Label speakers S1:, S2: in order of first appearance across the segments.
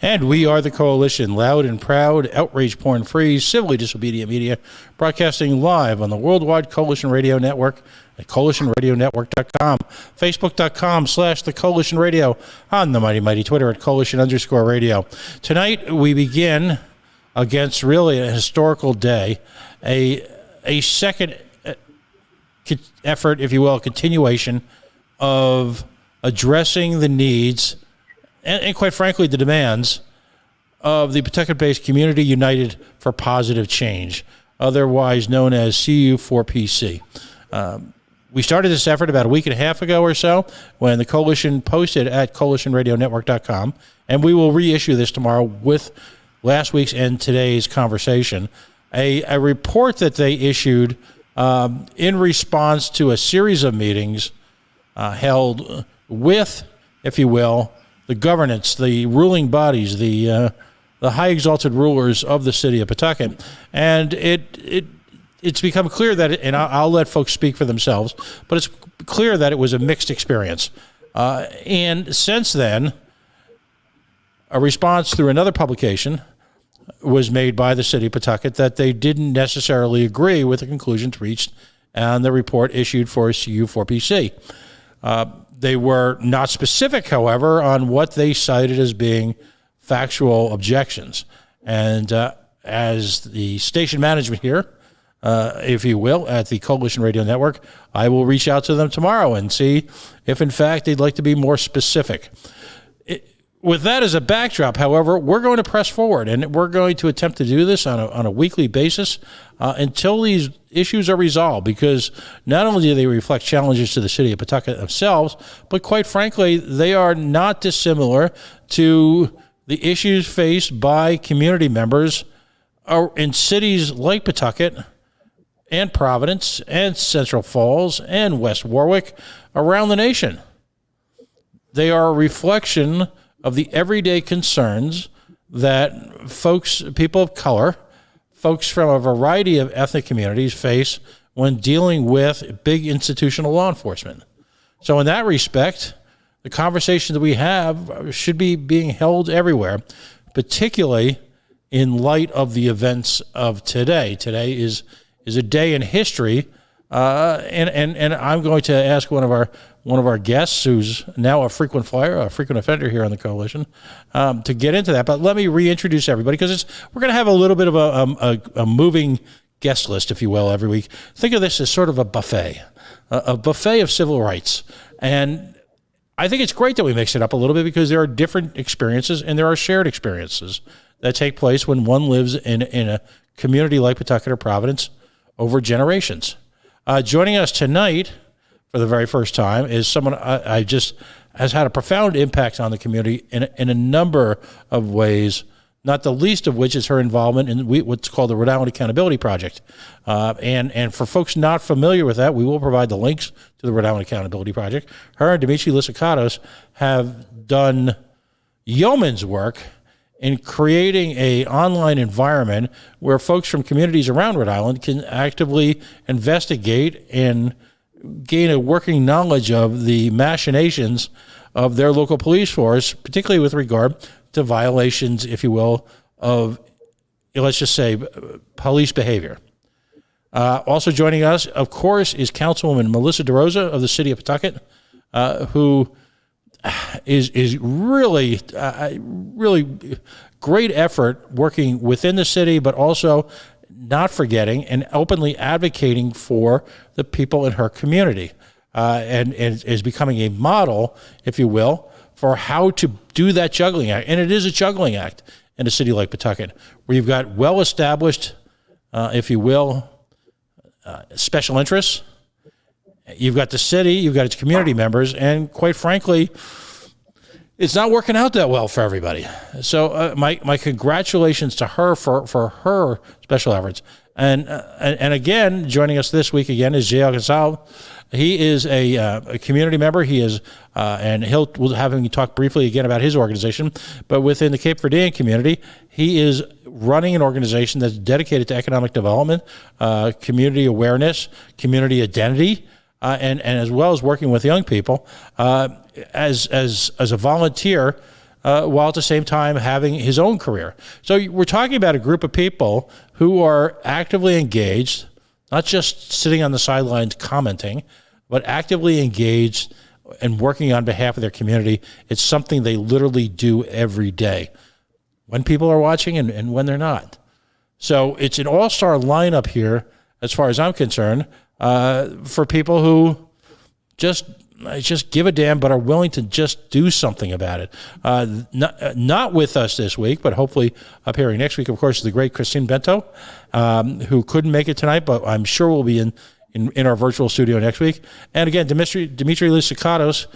S1: And we are the Coalition, loud and proud, outrage porn-free, civilly disobedient media, broadcasting live on the worldwide Coalition Radio Network at coalitionradionetwork.com, facebook.com/the Coalition Radio, on the mighty Twitter at Coalition_radio. Tonight we begin against really a historical day, a second effort, if you will, continuation of addressing the needs and quite frankly, the demands of the Pawtucket-based Community United for Positive Change, otherwise known as CU4PC. We started this effort about a week and a half ago or so when the Coalition posted at coalitionradionetwork.com, and we will reissue this tomorrow with last week's and today's conversation, a report that they issued in response to a series of meetings held with, if you will, the governance, the ruling bodies, the high exalted rulers of the city of Pawtucket. And it's become clear that, and I'll let folks speak for themselves, but it's clear that it was a mixed experience. And since then, a response through another publication was made by the city of Pawtucket that they didn't necessarily agree with the conclusions reached and the report issued for CU4PC. They were not specific, however, on what they cited as being factual objections. And as the station management here, if you will, at the Coalition Radio Network, I will reach out to them tomorrow and see if, in fact, they'd like to be more specific. With that as a backdrop, however, we're going to press forward, and we're going to attempt to do this on a weekly basis until these issues are resolved, because not only do they reflect challenges to the city of Pawtucket themselves, but quite frankly, they are not dissimilar to the issues faced by community members in cities like Pawtucket and Providence and Central Falls and West Warwick around the nation. They are a reflection of the everyday concerns that folks, people of color, folks from a variety of ethnic communities face when dealing with big institutional law enforcement. So in that respect, the conversation that we have should be being held everywhere, particularly in light of the events of today. Today is a day in history, and I'm going to ask one of our guests, who's now a frequent flyer, a frequent offender here on the Coalition, to get into that. But let me reintroduce everybody, because we're going to have a little bit of a moving guest list, if you will, every week. Think of this as sort of a buffet of civil rights. And I think it's great that we mix it up a little bit, because there are different experiences and there are shared experiences that take place when one lives in a community like Pawtucket or Providence over generations. Joining us tonight for the very first time is someone I just has had a profound impact on the community in a number of ways, not the least of which is her involvement in what's called the Rhode Island Accountability Project. And for folks not familiar with that, we will provide the links to the Rhode Island Accountability Project. Her and Dimitri Lysikatos have done yeoman's work in creating a online environment where folks from communities around Rhode Island can actively investigate and gain a working knowledge of the machinations of their local police force, particularly with regard to violations, if you will, of, let's just say, police behavior. Also joining us, of course, is Councilwoman Melissa DeRosa of the city of Pawtucket, who is really great effort working within the city, but also not forgetting and openly advocating for the people in her community, and is becoming a model, if you will, for how to do that juggling act. And it is a juggling act in a city like Pawtucket, where you've got well-established, if you will, special interests. You've got the city, you've got its community members, and quite frankly, it's not working out that well for everybody. So my congratulations to her for her special efforts. And again, joining us this week again is J.L. Gonzalez. He is a community member. He is, and we'll have him talk briefly again about his organization. But within the Cape Verdean community, he is running an organization that's dedicated to economic development, community awareness, community identity, and as well as working with young people as a volunteer, while at the same time having his own career. So we're talking about a group of people who are actively engaged, not just sitting on the sidelines commenting, but actively engaged and working on behalf of their community. It's something they literally do every day when people are watching and when they're not. So it's an all-star lineup here, as far as I'm concerned, for people who just give a damn, but are willing to just do something about it. Not with us this week, but hopefully appearing next week, of course, is the great Christine Bento, who couldn't make it tonight, but I'm sure will be in our virtual studio next week. And again, Dimitri Lysikatos,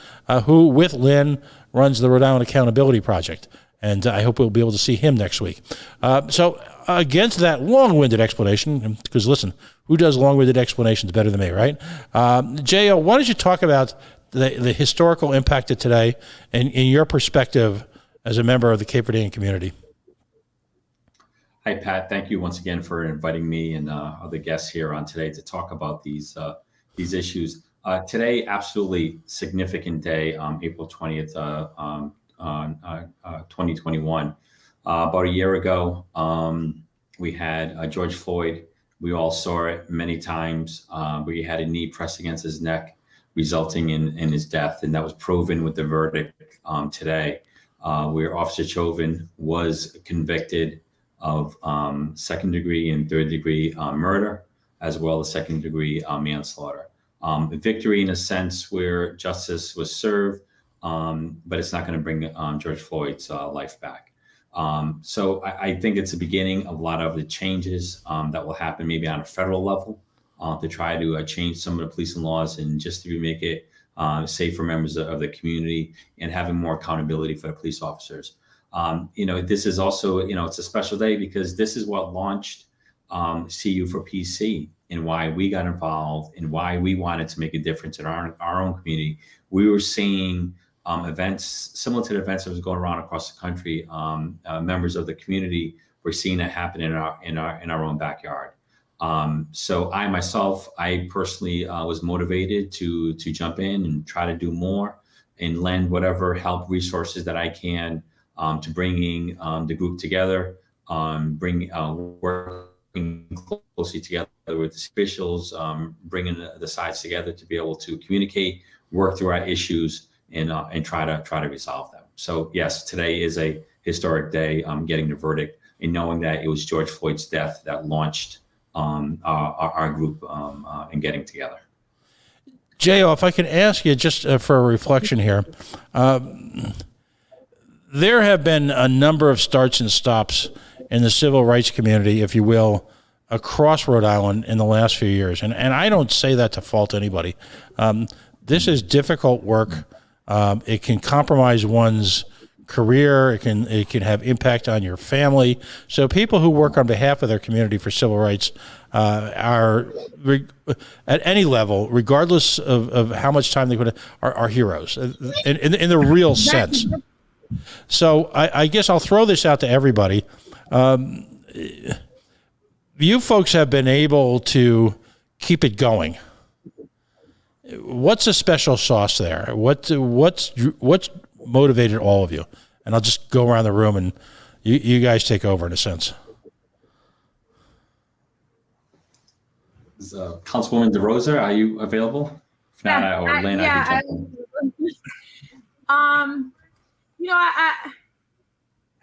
S1: who with Lynn runs the Rhode Island Accountability Project. And I hope we'll be able to see him next week. So against that long-winded explanation, because listen, who does long-winded explanations better than me, right? J.O., why don't you talk about the historical impact of today and in your perspective as a member of the Cape Verdean community?
S2: Hi, Pat. Thank you once again for inviting me and other guests here on today to talk about these issues. Today, absolutely significant day, April 20th, 2021. About a year ago, we had George Floyd. We all saw it many times, where he had a knee pressed against his neck, resulting in his death. And that was proven with the verdict today, where Officer Chauvin was convicted of second degree and third degree murder, as well as second degree manslaughter. Victory in a sense where justice was served, but it's not going to bring George Floyd's life back. So I think it's the beginning of a lot of the changes that will happen maybe on a federal level to try to change some of the policing laws and just to make it safe for members of the community and having more accountability for the police officers. This is also, it's a special day because this is what launched CU for PC and why we got involved and why we wanted to make a difference in our own community. We were seeing events similar to the events that was going around across the country. Members of the community were seeing it happen in our own backyard. So I personally was motivated to jump in and try to do more and lend whatever help resources that I can to bringing the group together, working closely together with the officials, bringing the sides together to be able to communicate, work through our issues, and try to resolve them. So yes, today is a historic day, getting the verdict and knowing that it was George Floyd's death that launched our group and getting together.
S1: J.O., if I can ask you just for a reflection here, there have been a number of starts and stops in the civil rights community, if you will, across Rhode Island in the last few years. And I don't say that to fault anybody. This is difficult work. It can compromise one's career. It can have impact on your family. So people who work on behalf of their community for civil rights are at any level, regardless of how much time they put, are heroes in the real sense. So I guess I'll throw this out to everybody. You folks have been able to keep it going. What's the special sauce there? What's motivated all of you? And I'll just go around the room and you guys take over in a sense.
S2: Is Councilwoman DeRosa, are you available? If not, or Lynn, I can jump in.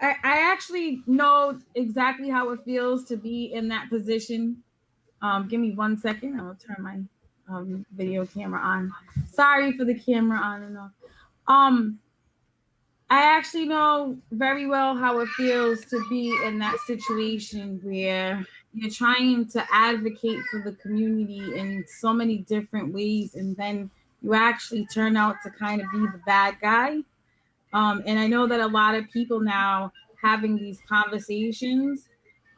S3: I actually know exactly how it feels to be in that position. Give me 1 second. I'll turn my video camera on. Sorry for the camera on and off. I actually know very well how it feels to be in that situation where you're trying to advocate for the community in so many different ways, and then you actually turn out to kind of be the bad guy. And I know that a lot of people now having these conversations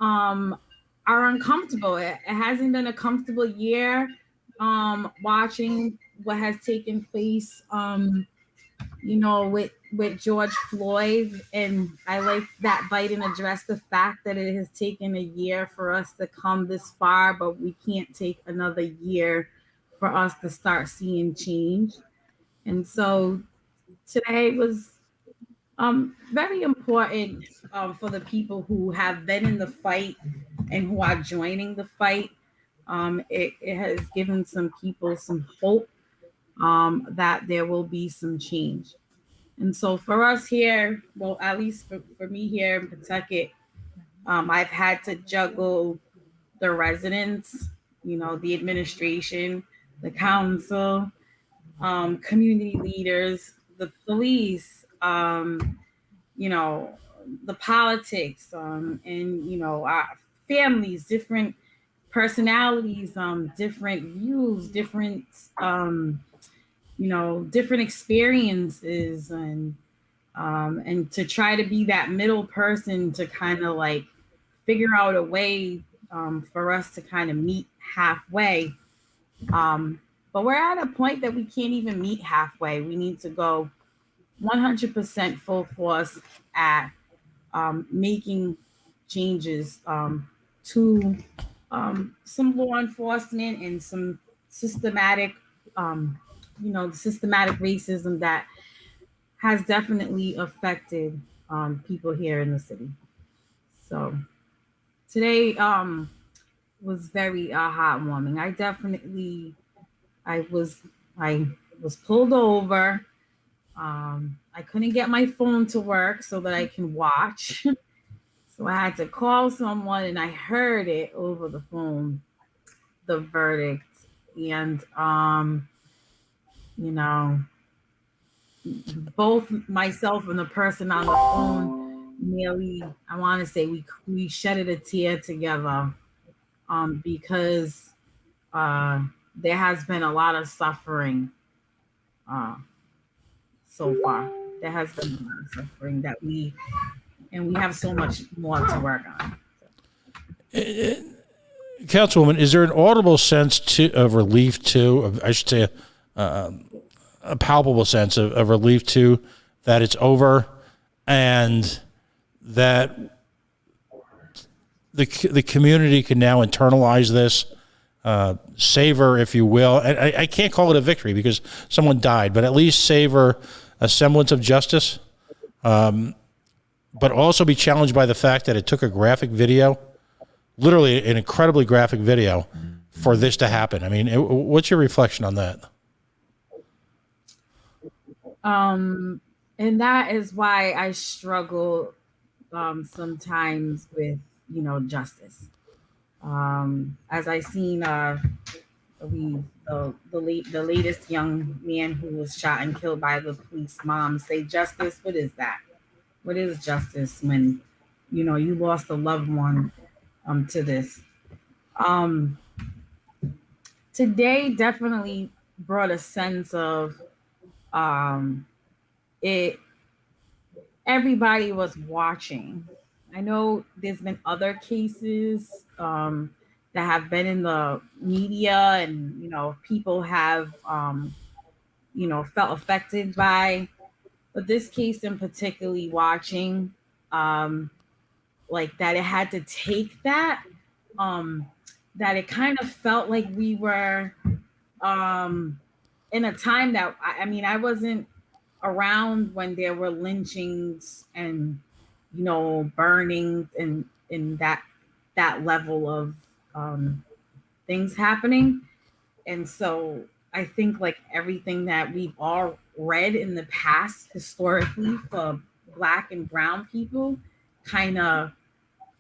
S3: are uncomfortable. It hasn't been a comfortable year watching what has taken place, with George Floyd. And I like that Biden addressed the fact that it has taken a year for us to come this far, but we can't take another year for us to start seeing change. And so today was very important for the people who have been in the fight and who are joining the fight. It has given some people some hope that there will be some change. And so for us here, well, at least for me here in Pawtucket, I've had to juggle the residents, the administration, the council, community leaders, the police, the politics, and our families, different personalities, different views, different different experiences, and to try to be that middle person to kind of like figure out a way for us to kind of meet halfway. But we're at a point that we can't even meet halfway. We need to go 100% full force at making changes to some law enforcement and some systematic, systematic racism that has definitely affected people here in the city. So today was very heartwarming. I was pulled over. I couldn't get my phone to work so that I can watch. So I had to call someone, and I heard it over the phone, the verdict. And, both myself and the person on the phone nearly, I want to say we shedded a tear together because there has been a lot of suffering so far. There has been a lot of suffering we have so much more to work on.
S1: Councilwoman, is there an audible sense of relief too? I should say a palpable sense of relief too, that it's over and that the community can now internalize this, savor, if you will. I can't call it a victory because someone died, but at least savor a semblance of justice, but also be challenged by the fact that it took a graphic video, literally an incredibly graphic video, for this to happen. I mean, what's your reflection on that?
S3: And that is why I struggle sometimes with, justice. As I seen the latest young man who was shot and killed by the police mom say, justice, what is that? What is justice when, you lost a loved one to this? Today definitely brought a sense of everybody was watching. I know there's been other cases that have been in the media, and people have felt affected by, but this case in particularly watching like that it had to take that it kind of felt like we were in a time that I wasn't around when there were lynchings and burnings and in that level of things happening. And so I think like everything that we've all read in the past historically for Black and brown people kind of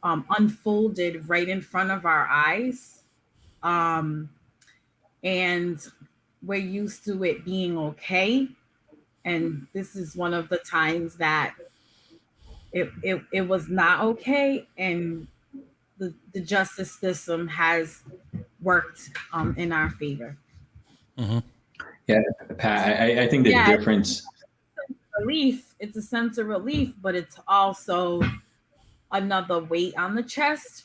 S3: unfolded right in front of our eyes. And we're used to it being okay. And this is one of the times that it was not okay. And the justice system has worked in our favor.
S2: Mm-hmm. Yeah, Pat, I think the difference.
S3: relief. It's a sense of relief, but it's also another weight on the chest,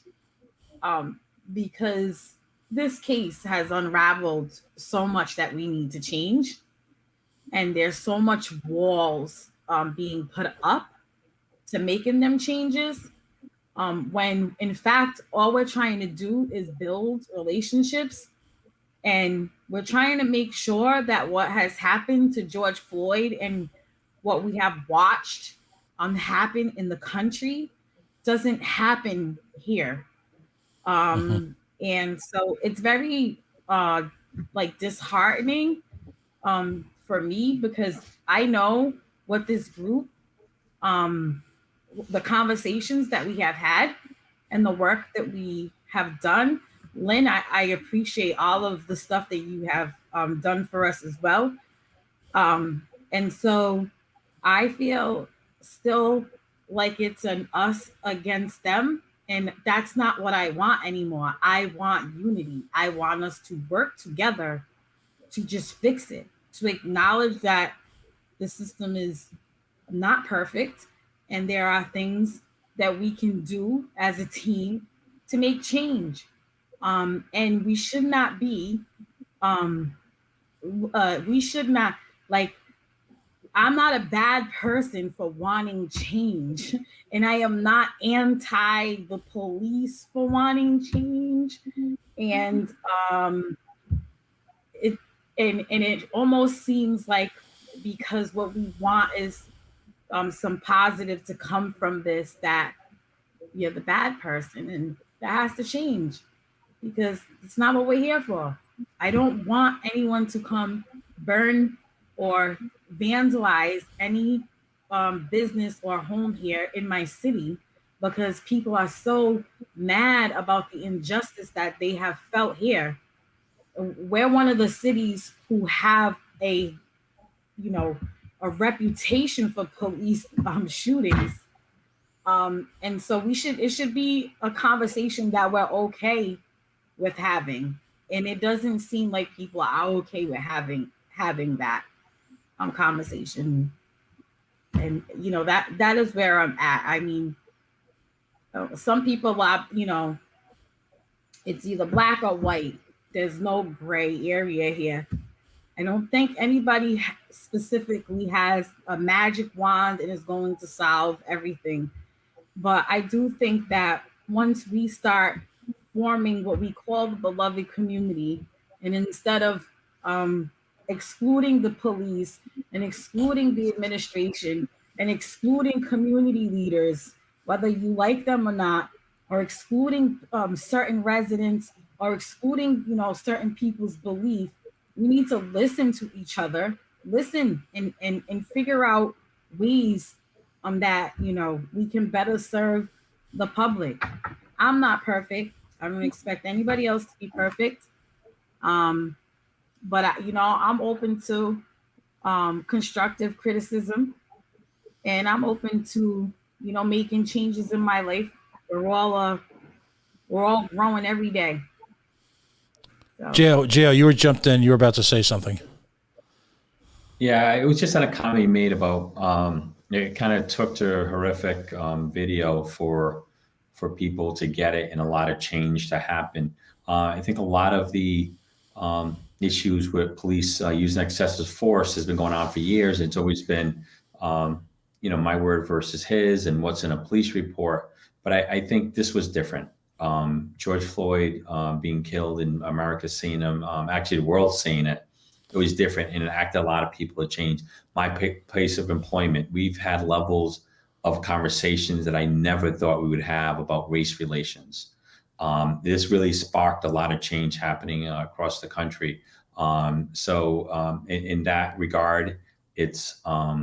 S3: because this case has unraveled so much that we need to change, and there's so much walls being put up to making them changes, when in fact all we're trying to do is build relationships, and we're trying to make sure that what has happened to George Floyd and what we have watched happen in the country doesn't happen here. And so it's very like disheartening for me, because I know what this group, the conversations that we have had and the work that we have done. Lynn, I appreciate all of the stuff that you have done for us as well. And so I feel still like it's an us against them. And that's not what I want anymore. I want unity. I want us to work together to just fix it, to acknowledge that the system is not perfect and there are things that we can do as a team to make change. And we should not be, like, I'm not a bad person for wanting change, and I am not anti the police for wanting change. And it almost seems like, because what we want is some positive to come from this, that you're the bad person, and that has to change, because it's not what we're here for. I don't want anyone to come burn or vandalize any business or home here in my city, because people are so mad about the injustice that they have felt here. We're one of the cities who have a reputation for police shootings. And so it should be a conversation that we're okay with having. And it doesn't seem like people are okay with having that conversation. And that is where I'm at. I mean, some people are, it's either black or white. There's no gray area here. I don't think anybody specifically has a magic wand and is going to solve everything. But I do think that once we start forming what we call the beloved community, and instead of excluding the police and excluding the administration and excluding community leaders, whether you like them or not, or excluding certain residents, or excluding certain people's belief, we need to listen to each other, listen and figure out ways that we can better serve the public. I'm not perfect. I don't expect anybody else to be perfect. But I'm open to constructive criticism, and I'm open to making changes in my life. We're all growing every day.
S1: So. Jail, you were jumped in. You were about to say something.
S2: Yeah, it was just on a comment you made about it kind of took to a horrific video for people to get it and a lot of change to happen. I think a lot of the issues with police using excessive force has been going on for years. It's always been, my word versus his and what's in a police report. But I think this was different. George Floyd being killed, and America seeing him, actually the world seeing it. It was different, and it acted a lot of people to change. My place of employment, we've had levels of conversations that I never thought we would have about race relations. This really sparked a lot of change happening across the country. So in that regard, it's, a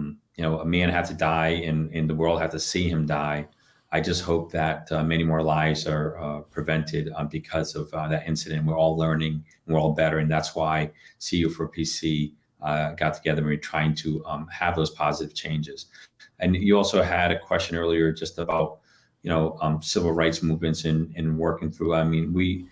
S2: man had to die and the world had to see him die. I just hope that many more lives are prevented because of that incident. We're all learning and we're all better. And that's why CU4PC got together and we're trying to have those positive changes. And you also had a question earlier just about, civil rights movements and working through. I mean,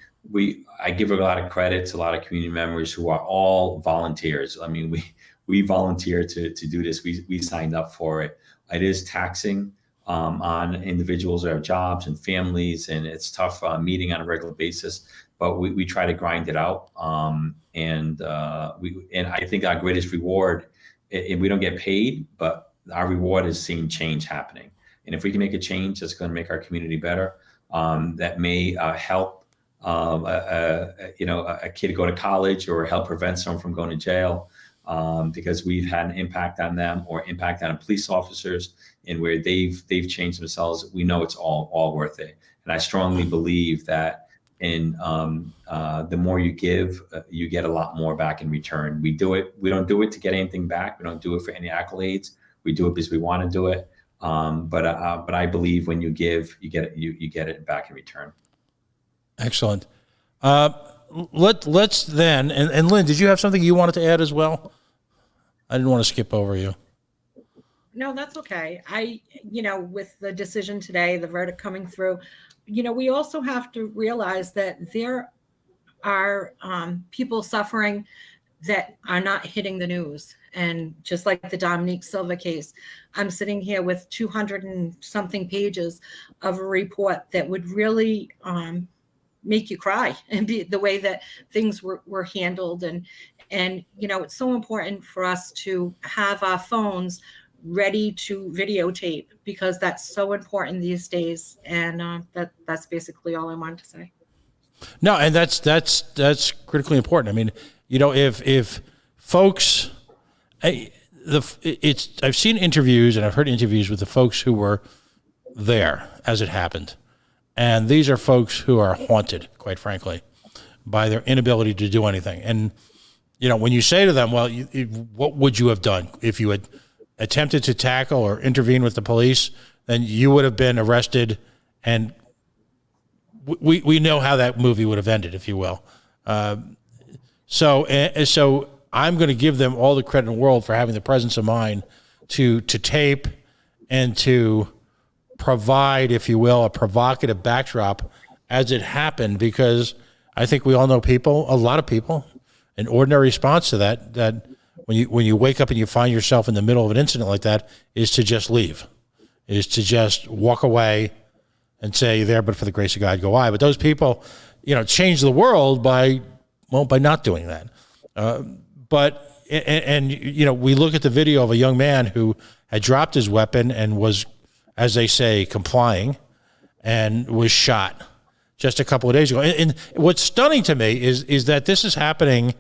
S2: I give a lot of credit to a lot of community members who are all volunteers. I mean, we volunteered to do this. We signed up for it. It is taxing on individuals that have jobs and families, and it's tough meeting on a regular basis. But we try to grind it out, and I think our greatest reward, and we don't get paid, but our reward is seeing change happening. And if we can make a change that's going to make our community better, that may help a kid go to college or help prevent someone from going to jail, because we've had an impact on them or impact on police officers, and where they've changed themselves, we know it's all worth it. And I strongly believe that the more you give, you get a lot more back in return. We don't do it to get anything back. We don't do it for any accolades. We do it because we want to do it. But I believe when you give, you get it back in return.
S1: Excellent. Let's then, and Lynn, did you have something you wanted to add as well? I didn't want to skip over you.
S4: No, that's okay. With the decision today, the verdict coming through, we also have to realize that there are people suffering that are not hitting the news. And just like the Dominique Silva case, I'm sitting here with 200 and something pages of a report that would really make you cry, and be the way that things were handled. And it's so important for us to have our phones ready to videotape, because that's so important these days. And that's basically all I wanted to say.
S1: No, and that's critically important. I mean, if folks, I've seen interviews and I've heard interviews with the folks who were there as it happened, and these are folks who are haunted, quite frankly, by their inability to do anything. And when you say to them, well, what would you have done if you had attempted to tackle or intervene with the police? Then you would have been arrested, and we know how that movie would have ended, if you will. So I'm going to give them all the credit in the world for having the presence of mind to tape and to provide, if you will, a provocative backdrop as it happened, because I think we all know a lot of people, an ordinary response to that when you wake up and you find yourself in the middle of an incident like that, is to just leave, is to just walk away and say, there, but for the grace of God, go I. But those people, change the world by not doing that. But we look at the video of a young man who had dropped his weapon and was, as they say, complying, and was shot just a couple of days ago. And what's stunning to me is that this is happening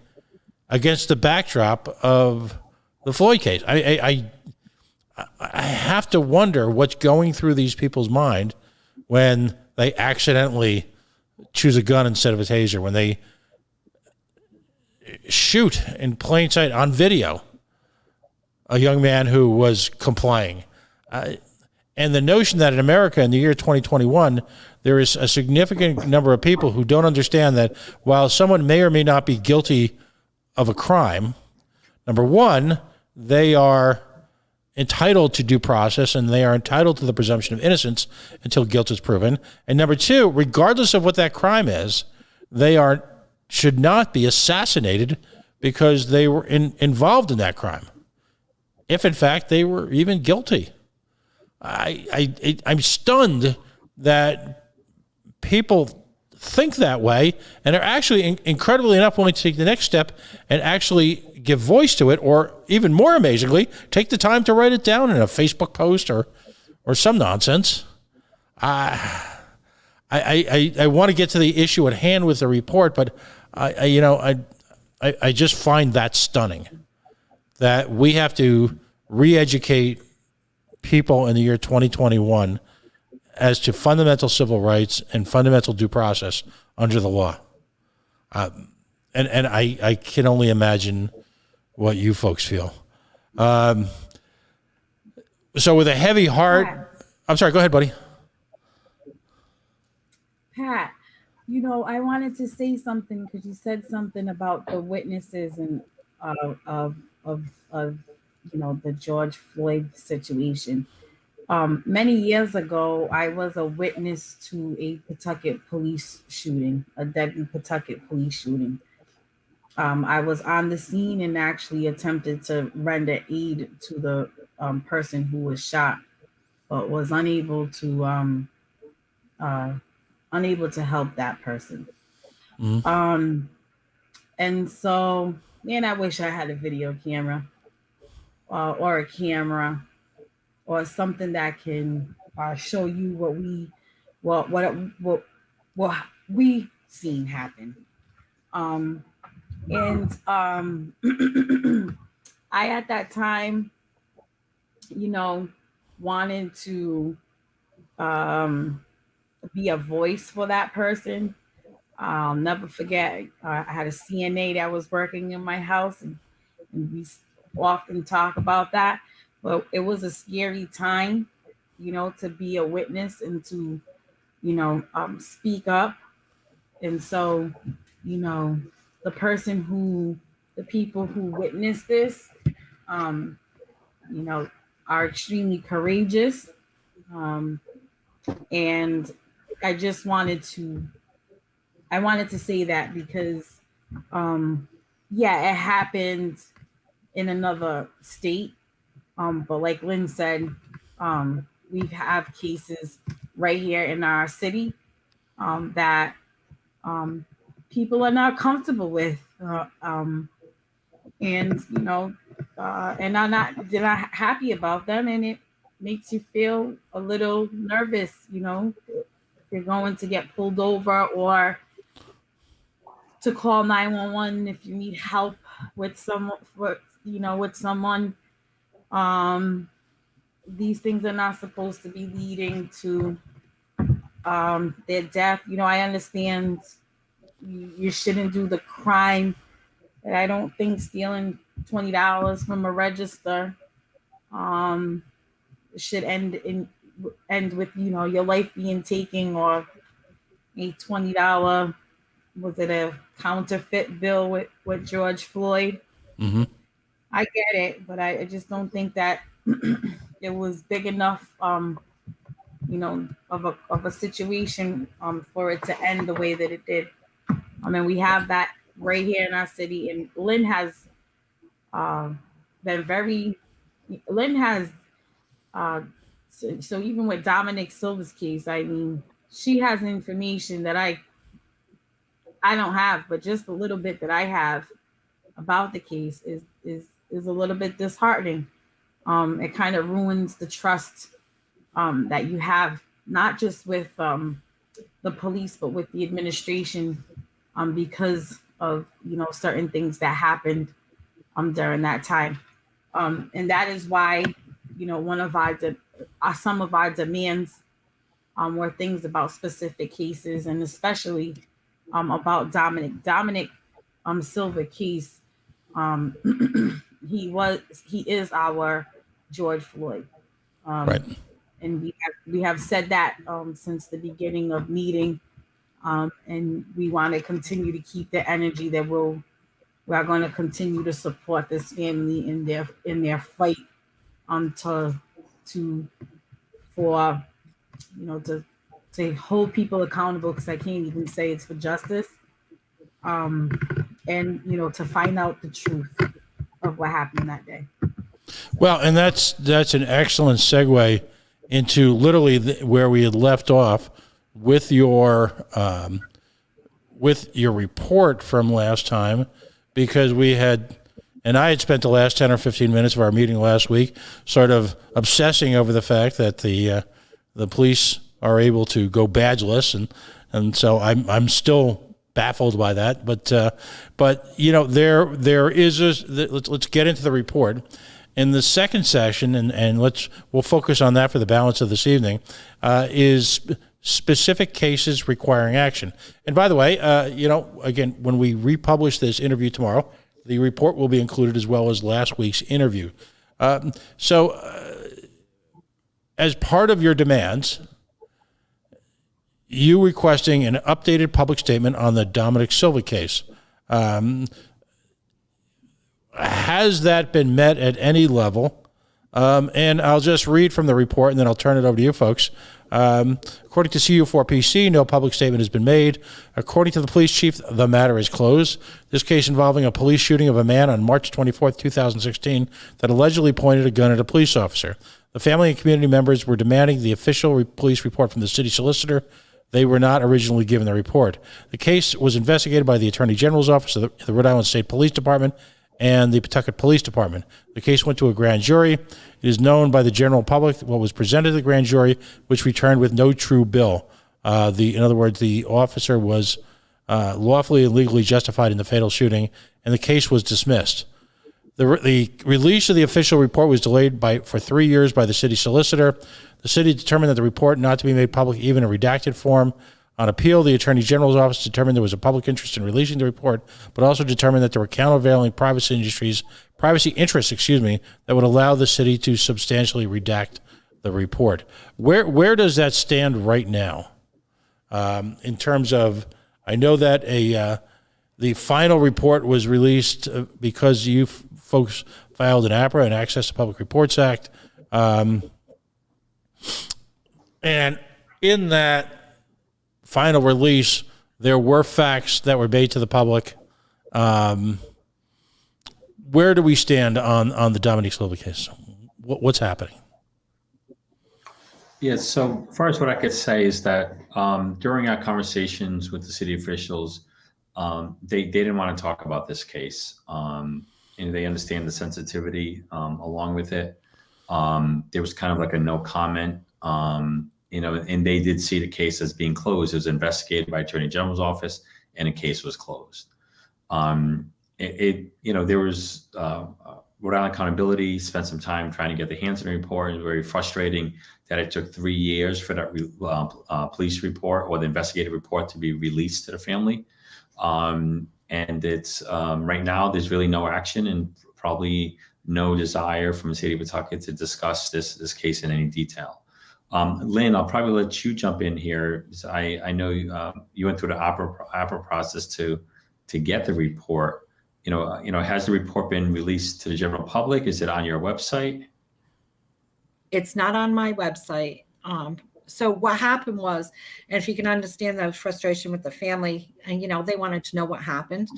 S1: against the backdrop of the Floyd case. I have to wonder what's going through these people's mind when they accidentally choose a gun instead of a taser, when they shoot in plain sight on video a young man who was complying. And the notion that in America in the year 2021, there is a significant number of people who don't understand that while someone may or may not be guilty of a crime, number one, they are entitled to due process and they are entitled to the presumption of innocence until guilt is proven. And number two, regardless of what that crime is, they should not be assassinated because they were involved in that crime, if in fact they were even guilty. I'm stunned that people think that way and are actually incredibly enough willing to take the next step and actually give voice to it, or even more amazingly, take the time to write it down in a Facebook post or some nonsense. I want to get to the issue at hand with the report, but I just find that stunning that we have to re-educate people in the year 2021 as to fundamental civil rights and fundamental due process under the law. And I can only imagine what you folks feel. So with a heavy heart, I'm sorry, go ahead, buddy.
S3: Pat, I wanted to say something because you said something about the witnesses and of the George Floyd situation. Many years ago, I was a witness to a Pawtucket police shooting, a deadly Pawtucket police shooting. I was on the scene and actually attempted to render aid to the person who was shot, but was unable to help that person.
S1: Mhm.
S3: And so, man, I wish I had a video camera or a camera or something that can show you what we seen happen. And I at that time, wanted to be a voice for that person. I'll never forget. I had a CNA that was working in my house, and we often talk about that. But it was a scary time, to be a witness and to, speak up. And so, the people who witnessed this, um, are extremely courageous. And I just wanted to say that because, yeah, it happened in another state. But like Lynn said, we have cases right here in our city that people are not comfortable with, and and they're not happy about them, and it makes you feel a little nervous. If you're going to get pulled over or to call 911 if you need help with someone. These things are not supposed to be leading to their death. I understand you shouldn't do the crime. I don't think stealing $20 from a register should end with your life being taken, or a $20, was it a counterfeit bill with George Floyd?
S1: Mm-hmm.
S3: I get it, but I just don't think that it was big enough, of a situation for it to end the way that it did. I mean, we have that right here in our city, and Lynn has so even with Dominic Silva's case, I mean, she has information that I don't have, but just a little bit that I have about the case is a little bit disheartening. It kind of ruins the trust that you have, not just with the police, but with the administration, because of certain things that happened during that time, and that is why one of some of our demands were things about specific cases, and especially about Dominic Silva case. He is our George Floyd,
S1: Right.
S3: and we have said that since the beginning of meeting, and we want to continue to keep the energy that we are going to continue to support this family in their fight to hold people accountable, because I can't even say it's for justice, and to find out the truth of what happened that day.
S1: Well, and that's an excellent segue into literally where we had left off with your report from last time, because I had spent the last 10 or 15 minutes of our meeting last week sort of obsessing over the fact that the police are able to go badgeless, and so I'm still baffled by that. But there is let's get into the report. In the second session, and we'll focus on that for the balance of this evening, is specific cases requiring action. And by the way, again, when we republish this interview tomorrow, the report will be included as well as last week's interview. So as part of your demands, you requesting an updated public statement on the Dominic Silva case. Has that been met at any level? And I'll just read from the report, and then I'll turn it over to you folks. According to CU4PC, no public statement has been made. According to the police chief, the matter is closed. This case involving a police shooting of a man on March 24th, 2016, that allegedly pointed a gun at a police officer. The family and community members were demanding the official police report from the city solicitor. They were not originally given the report. The case was investigated by the Attorney General's Office of the Rhode Island State Police Department and the Pawtucket Police Department. The case went to a grand jury. It is known by the general public what was presented to the grand jury, which returned with no true bill. In other words, the officer was lawfully and legally justified in the fatal shooting, and the case was dismissed. The release of the official report was delayed for 3 years by the city solicitor. The city determined that the report not to be made public, even in redacted form. On appeal, the Attorney General's Office determined there was a public interest in releasing the report, but also determined that there were countervailing privacy interests, that would allow the city to substantially redact the report. Where does that stand right now? In terms of, I know that the final report was released because you folks filed an APRA, an Access to Public Reports Act, and in that final release, there were facts that were made to the public. Where do we stand on the Dominique Slova case? What's happening?
S2: Yeah, so first what I could say is that during our conversations with the city officials, they didn't want to talk about this case. And they understand the sensitivity along with it. There was kind of like a no comment. And they did see the case as being closed. It was investigated by Attorney General's office, and the case was closed. There was Rhode Island Accountability spent some time trying to get the Hansen report. It was very frustrating that it took 3 years for that police report or the investigative report to be released to the family. And it's right now there's really no action and probably no desire from the city of Pawtucket to discuss this case in any detail. Lynn, I'll probably let you jump in here. I know you went through the APRA process to get the report. Has the report been released to the general public? Is it on your website?
S4: It's not on my website. So what happened was, and if you can understand the frustration with the family, and they wanted to know what happened,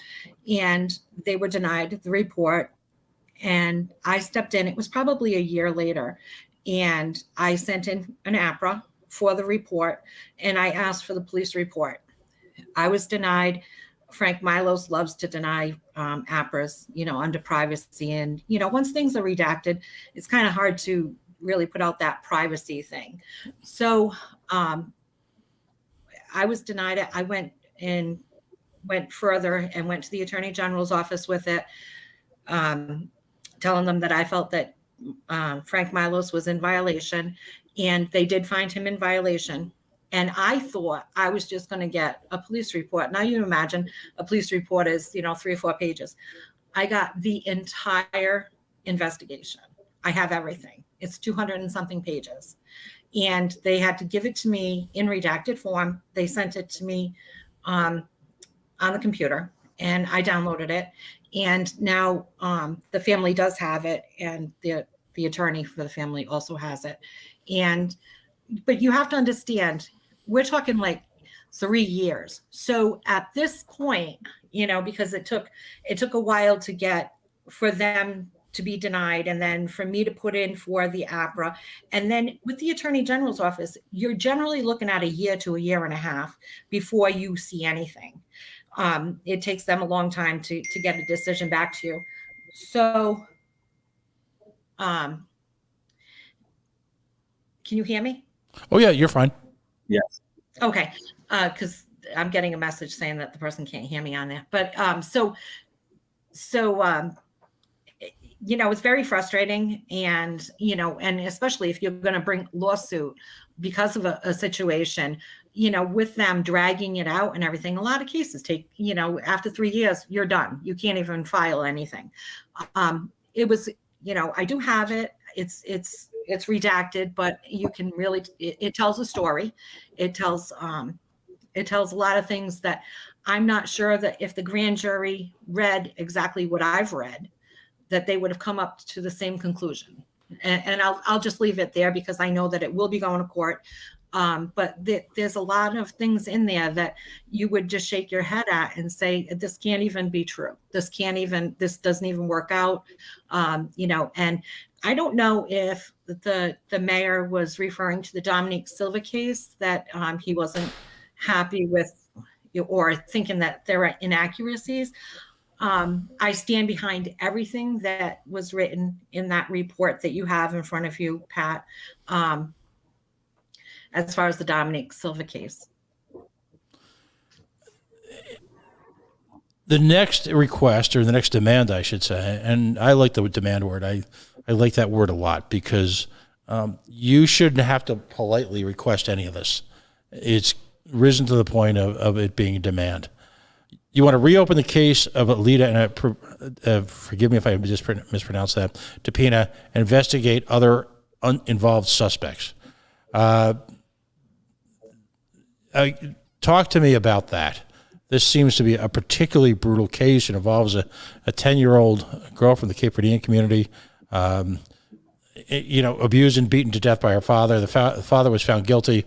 S4: and they were denied the report. And I stepped in. It was probably a year later. And I sent in an APRA for the report, and I asked for the police report. I was denied. Frank Milos loves to deny APRAs, under privacy. And, once things are redacted, it's kind of hard to really put out that privacy thing. So I was denied it. I went further and went to the Attorney General's office with it, telling them that I felt that Frank Milos was in violation, and they did find him in violation. And I thought I was just going to get a police report. Now you imagine a police report is, 3 or 4 pages. I got the entire investigation. I have everything. It's 200 and something pages. And they had to give it to me in redacted form. They sent it to me on the computer, and I downloaded it. And now the family does have it, and the attorney for the family also has it. But you have to understand, we're talking like 3 years. So at this point, because it took a while for them to be denied, and then for me to put in for the APRA, and then with the Attorney General's office, you're generally looking at a year to a year and a half before you see anything. It takes them a long time to get a decision back to you. So, can you hear me?
S1: Oh yeah, you're fine.
S2: Yes.
S4: Okay. Because I'm getting a message saying that the person can't hear me on there. But it's very frustrating, and and especially if you're going to bring lawsuit because of a situation, with them dragging it out and everything. A lot of cases take, after 3 years, you're done. You can't even file anything. It was, I do have it. It's redacted, but you can really, it tells a story. It tells a lot of things that I'm not sure that if the grand jury read exactly what I've read, that they would have come up to the same conclusion. and I'll just leave it there because I know that it will be going to court. But there's a lot of things in there that you would just shake your head at and say, this can't even be true. This doesn't even work out. And I don't know if the mayor was referring to the Dominique Silva case, that he wasn't happy with, or thinking that there are inaccuracies. I stand behind everything that was written in that report that you have in front of you, Pat, as far as the Dominique Silva case.
S1: The next request, or the next demand, I should say, and I like the demand word. I like that word a lot, because you shouldn't have to politely request any of this. It's risen to the point of it being a demand. You want to reopen the case of Alita, and forgive me if I mispronounce that, Tepina, investigate other involved suspects. Talk to me about that. This seems to be a particularly brutal case. It involves a 10-year-old girl from the Cape Verdean community, abused and beaten to death by her father. The father was found guilty.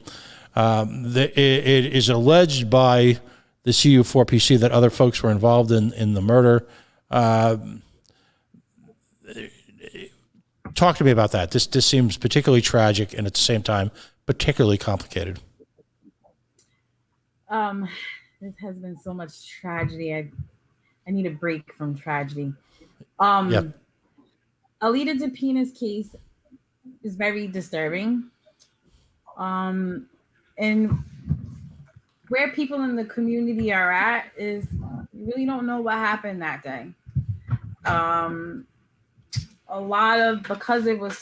S1: It is alleged by the CU4PC that other folks were involved in the murder. Talk to me about that. This seems particularly tragic, and at the same time, particularly complicated.
S3: This has been so much tragedy. I need a break from tragedy.
S1: Yep.
S3: Alita Tepina's case is very disturbing. And where people in the community are at is you really don't know what happened that day. Because it was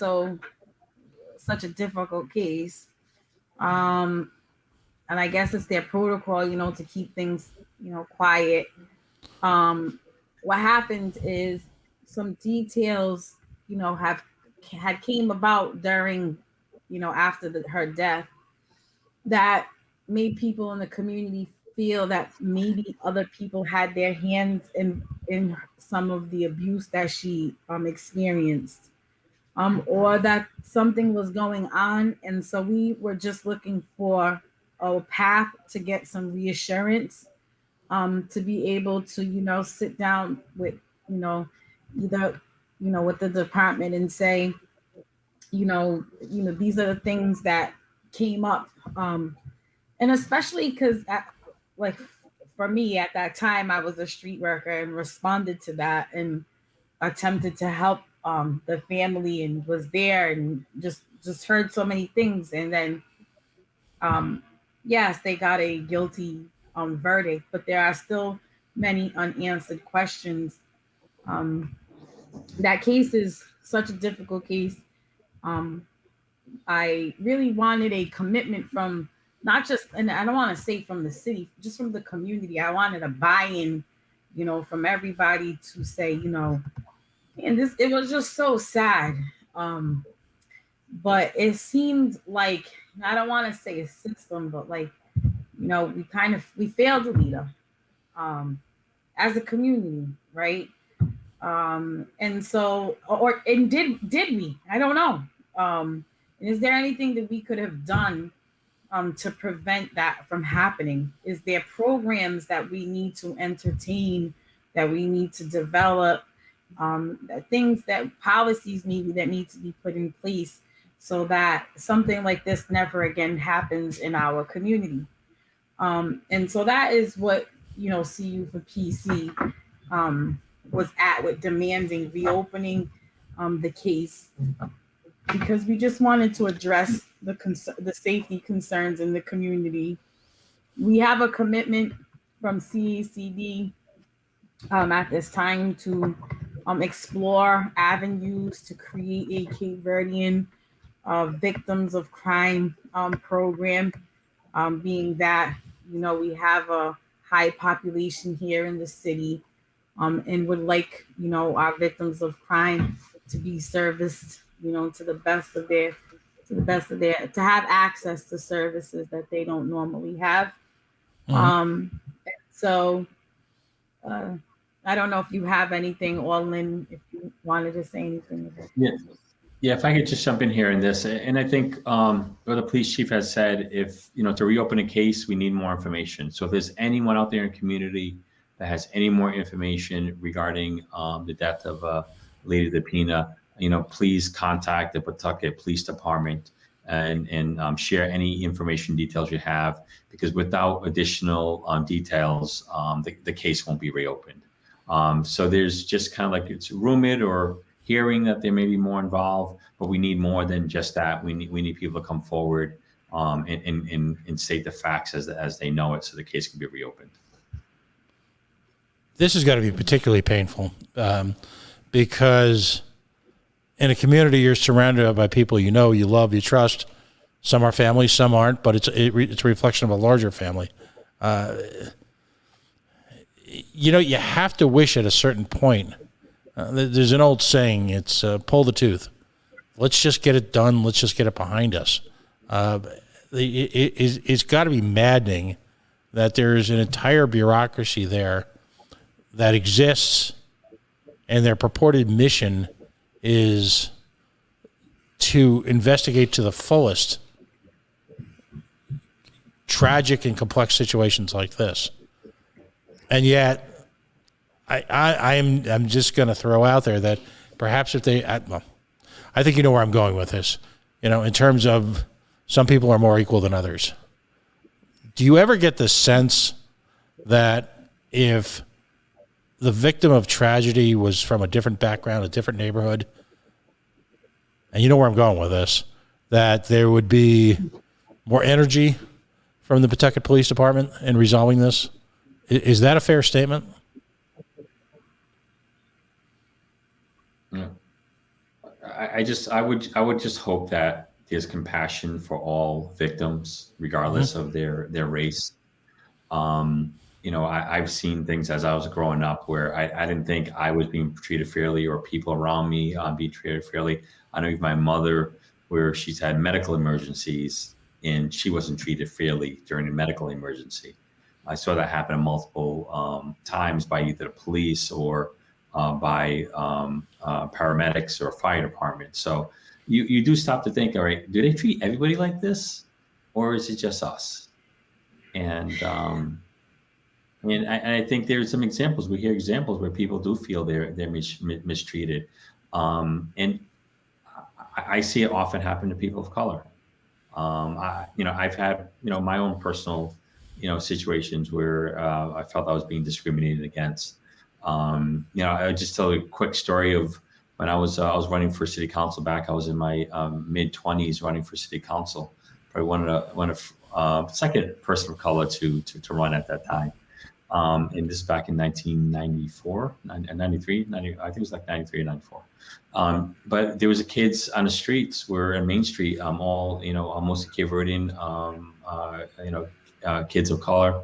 S3: such a difficult case, and I guess it's their protocol, to keep things, quiet. What happened is some details, had came about during, after her death, that made people in the community feel that maybe other people had their hands in some of the abuse that she experienced, or that something was going on. And so we were just looking for a path to get some reassurance, to be able to, sit down with, either, with the department and say, these are the things that came up. And especially because, for me at that time, I was a street worker and responded to that and attempted to help the family, and was there and just heard so many things. And then, yes, they got a guilty verdict, but there are still many unanswered questions. That case is such a difficult case. I really wanted a commitment from not just, and I don't want to say from the city, just from the community. I wanted a buy-in, from everybody to say, and it was just so sad. But it seemed like, I don't want to say a system, but we failed Alita as a community, right? And so, did we? I don't know. And is there anything that we could have done to prevent that from happening? Is there programs that we need to entertain, that we need to develop, things policies maybe that need to be put in place so that something like this never again happens in our community? And so that is what, CU for PC was at, with demanding reopening the case, because we just wanted to address the safety concerns in the community. We have a commitment from CACD at this time to explore avenues to create a Cape Verdean victims of crime program, being that, we have a high population here in the city, and would like, our victims of crime to be serviced, to the best of their, to have access to services that they don't normally have. So I don't know if you have anything, Orlin, if you wanted to say anything.
S2: Yeah. Yeah, if I could just jump in here in this, and I think what the police chief has said, if to reopen a case, we need more information. So if there's anyone out there in the community that has any more information regarding the death of Lady DePina, please contact the Pawtucket Police Department and share any information details you have, because without additional details, the case won't be reopened. So there's just kind of like it's rumored or hearing that there may be more involved, but we need more than just that. We need people to come forward and state the facts as they know it, so the case can be reopened.
S1: This has got to be particularly painful because in a community you're surrounded by people you know, you love, you trust. Some are family, some aren't, but it's a reflection of a larger family. You have to wish at a certain point. There's an old saying, it's pull the tooth. Let's just get it done. Let's just get it behind us. It's got to be maddening that there's an entire bureaucracy there that exists, and their purported mission is to investigate to the fullest tragic and complex situations like this. And yet, I'm just going to throw out there that perhaps if they, I think you know where I'm going with this, in terms of some people are more equal than others. Do you ever get the sense that if the victim of tragedy was from a different background, a different neighborhood, and you know where I'm going with this, that there would be more energy from the Pawtucket Police Department in resolving this? Is that a fair statement?
S2: I would just hope that there's compassion for all victims, regardless of their race. I've seen things as I was growing up where I didn't think I was being treated fairly, or people around me being treated fairly. I know my mother, where she's had medical emergencies and she wasn't treated fairly during a medical emergency. I saw that happen multiple times by either the police or by paramedics or fire department. So you do stop to think, all right, do they treat everybody like this, or is it just us? And I think there's some examples. We hear examples where people do feel they're mistreated, and I see it often happen to people of color. I've had my own personal situations where I felt I was being discriminated against. I'll just tell you a quick story of when I was running for city council back. I was in my mid-20s running for city council. Probably one of second person of color to run at that time. And this is back in 1994, 93, 90, I think it was like 93 or 94. But there was kids on the streets, were in Main Street, mostly Cape Verdean, kids of color,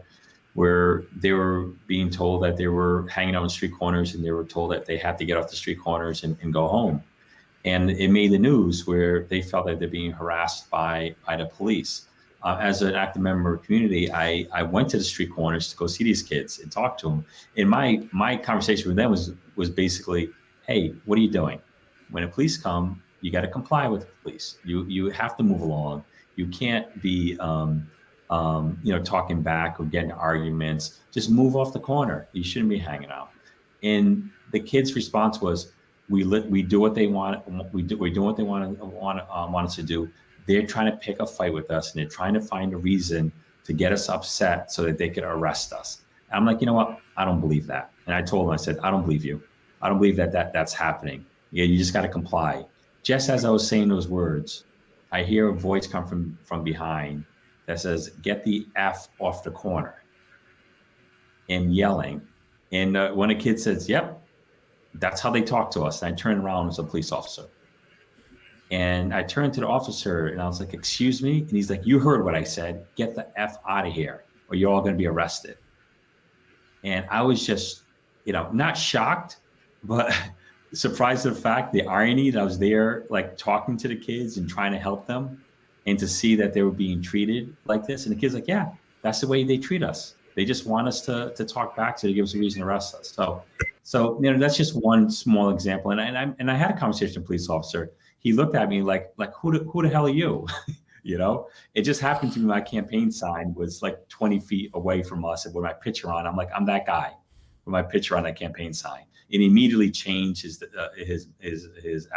S2: where they were being told that they were hanging out on street corners, and they were told that they had to get off the street corners and go home. And it made the news where they felt that they're being harassed by the police. As an active member of the community, I went to the street corners to go see these kids and talk to them. And my conversation with them was basically, hey, what are you doing? When the police come, you got to comply with the police. You have to move along. You can't be talking back or getting arguments. Just move off the corner. You shouldn't be hanging out. And the kids' response was, we do what they want. We do what they want us to do. They're trying to pick a fight with us, and they're trying to find a reason to get us upset so that they could arrest us. And I'm like, you know what? I don't believe that. And I told them, I said, I don't believe you. I don't believe that's happening. Yeah, you just got to comply. Just as I was saying those words, I hear a voice come from behind that says, get the F off the corner, and yelling. And when a kid says, yep, that's how they talk to us. And I turned around as a police officer. And I turned to the officer and I was like, excuse me? And he's like, you heard what I said. Get the F out of here, or you're all going to be arrested. And I was just, not shocked, but surprised at the fact, the irony that I was there, like talking to the kids and trying to help them, and to see that they were being treated like this. And the kid's like, yeah, that's the way they treat us. They just want us to talk back to give us a reason to arrest us. So that's just one small example. And I had a conversation with a police officer. He looked at me like who the hell are you? It just happened to me. My campaign sign was like 20 feet away from us, and with my picture on, I'm like, I'm that guy with my picture on that campaign sign. And he immediately changed his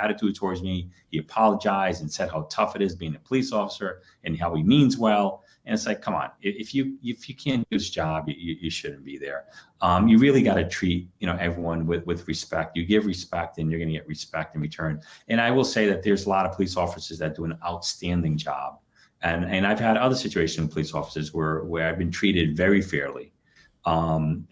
S2: attitude towards me. He apologized and said how tough it is being a police officer and how he means well. And it's like, come on, if you can't do this job, you shouldn't be there. You really got to treat everyone with respect. You give respect, and you're going to get respect in return. And I will say that there's a lot of police officers that do an outstanding job. And I've had other situations with police officers where I've been treated very fairly. So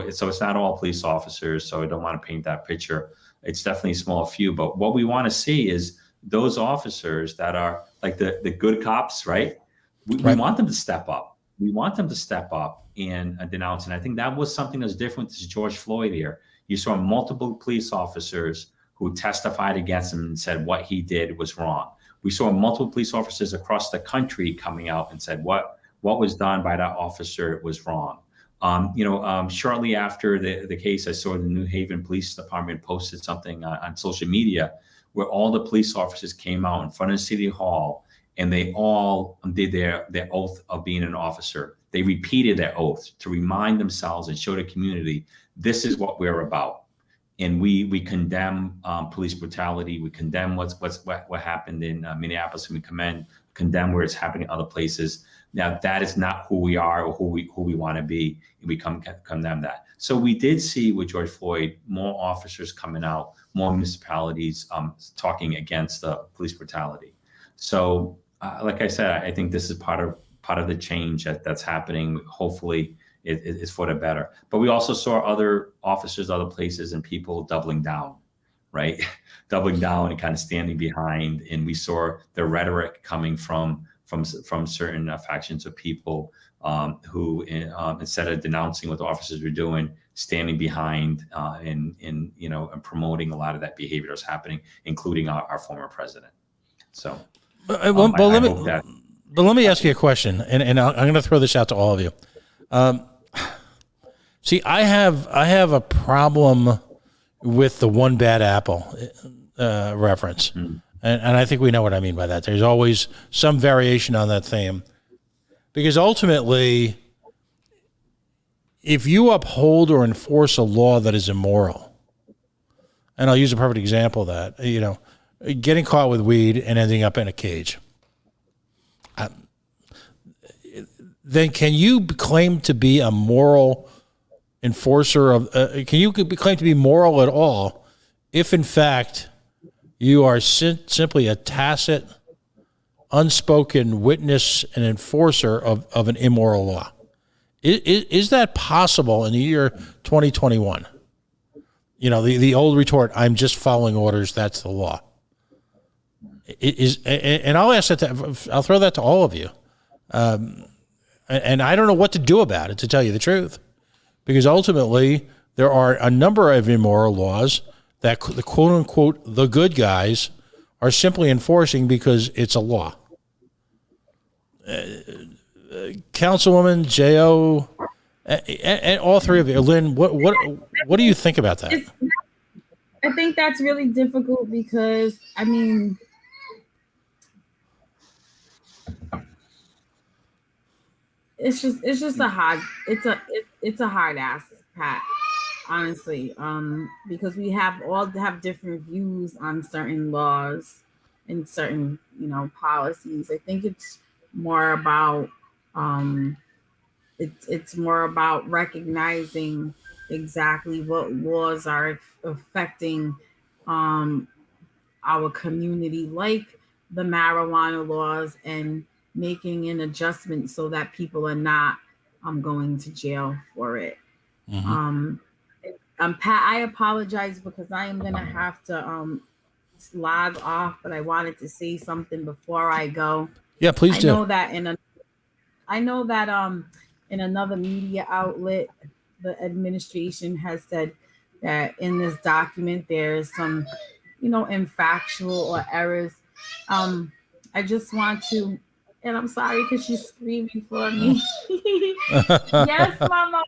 S2: it's not all police officers. So I don't want to paint that picture. It's definitely a small few. But what we want to see is those officers that are like the good cops, right? We want them to step up. We want them to step up and denounce. And I think that was something that's different to George Floyd here. You saw multiple police officers who testified against him and said what he did was wrong. We saw multiple police officers across the country coming out and said what was done by that officer was wrong. Shortly after the case, I saw the New Haven Police Department posted something on social media where all the police officers came out in front of City Hall, and they all did their oath of being an officer. They repeated their oath to remind themselves and show the community, this is what we're about. And we condemn police brutality. We condemn what happened in Minneapolis, and we condemn where it's happening in other places. Now, that is not who we are or who we want to be, and we condemn that. So we did see with George Floyd more officers coming out, more municipalities talking against police brutality. So, like I said, I think this is part of the change that's happening. Hopefully, it's for the better. But we also saw other officers, other places, and people doubling down, right? Doubling down and kind of standing behind. And we saw the rhetoric coming from certain factions of people who, instead of denouncing what the officers were doing, standing behind and promoting a lot of that behavior that's happening, including our former president. So,
S1: but let me ask you a question, and I'm going to throw this out to all of you. See, I have a problem with the one bad apple reference. And I think we know what I mean by that. There's always some variation on that theme. Because ultimately, if you uphold or enforce a law that is immoral, and I'll use a perfect example of that, getting caught with weed and ending up in a cage, then can you claim to be a moral enforcer of, can you claim to be moral at all if in fact you are simply a tacit, unspoken witness and enforcer of an immoral law? Is that possible in the year 2021? The old retort, I'm just following orders, that's the law. And I'll ask that, I'll throw that to all of you. And I don't know what to do about it, to tell you the truth, because ultimately there are a number of immoral laws that the quote unquote the good guys are simply enforcing because it's a law. Councilwoman, J.O., and all three of you, Lynn, what do you think about that?
S3: I think that's really difficult because, it's just a hard ass, Pat, honestly, because we all have different views on certain laws and certain policies. I think it's more about it's more about recognizing exactly what laws are affecting our community, like the marijuana laws, and making an adjustment so that people are not going to jail for it. Mm-hmm. Pat, I apologize because I am gonna have to log off, but I wanted to say something before I go.
S1: Yeah, please do.
S3: I know that in another media outlet, the administration has said that in this document there's some, infactual or errors. I just want to And I'm sorry because she's screaming for me. Yes, Mama.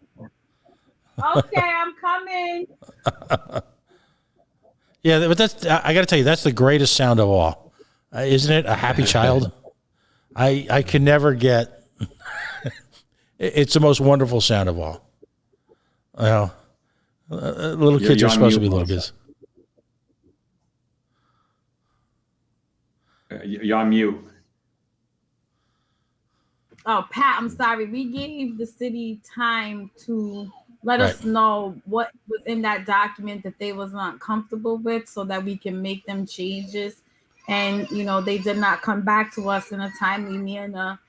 S3: Okay, I'm coming.
S1: Yeah, but that's, I got to tell you, that's the greatest sound of all. Isn't it? A happy child. I can never get, it's the most wonderful sound of all. Well, little kids are supposed to be little kids.
S2: You're on mute.
S3: Oh, Pat, I'm sorry. We gave the city time to let us know what was in that document that they was not comfortable with so that we can make them changes. And, you know, they did not come back to us in a timely manner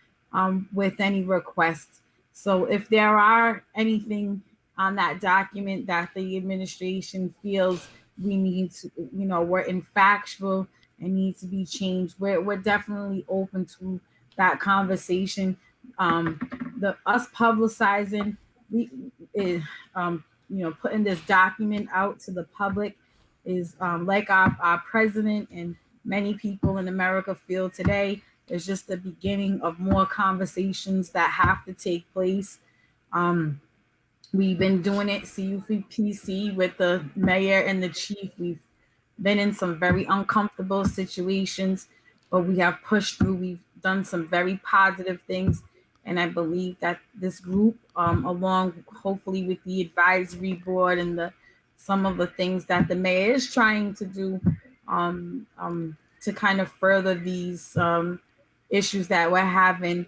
S3: with any requests. So if there are anything on that document that the administration feels we need to, you know, we're infactual and needs to be changed, we're definitely open to that conversation. Us publicizing, you know, putting this document out to the public is like our president and many people in America feel today, is just the beginning of more conversations that have to take place. We've been doing it CUPC with the mayor and the chief. We've been in some very uncomfortable situations, but we have pushed through. We've done some very positive things. And I believe that this group, along hopefully with the advisory board and some of the things that the mayor is trying to do to kind of further these issues that we're having,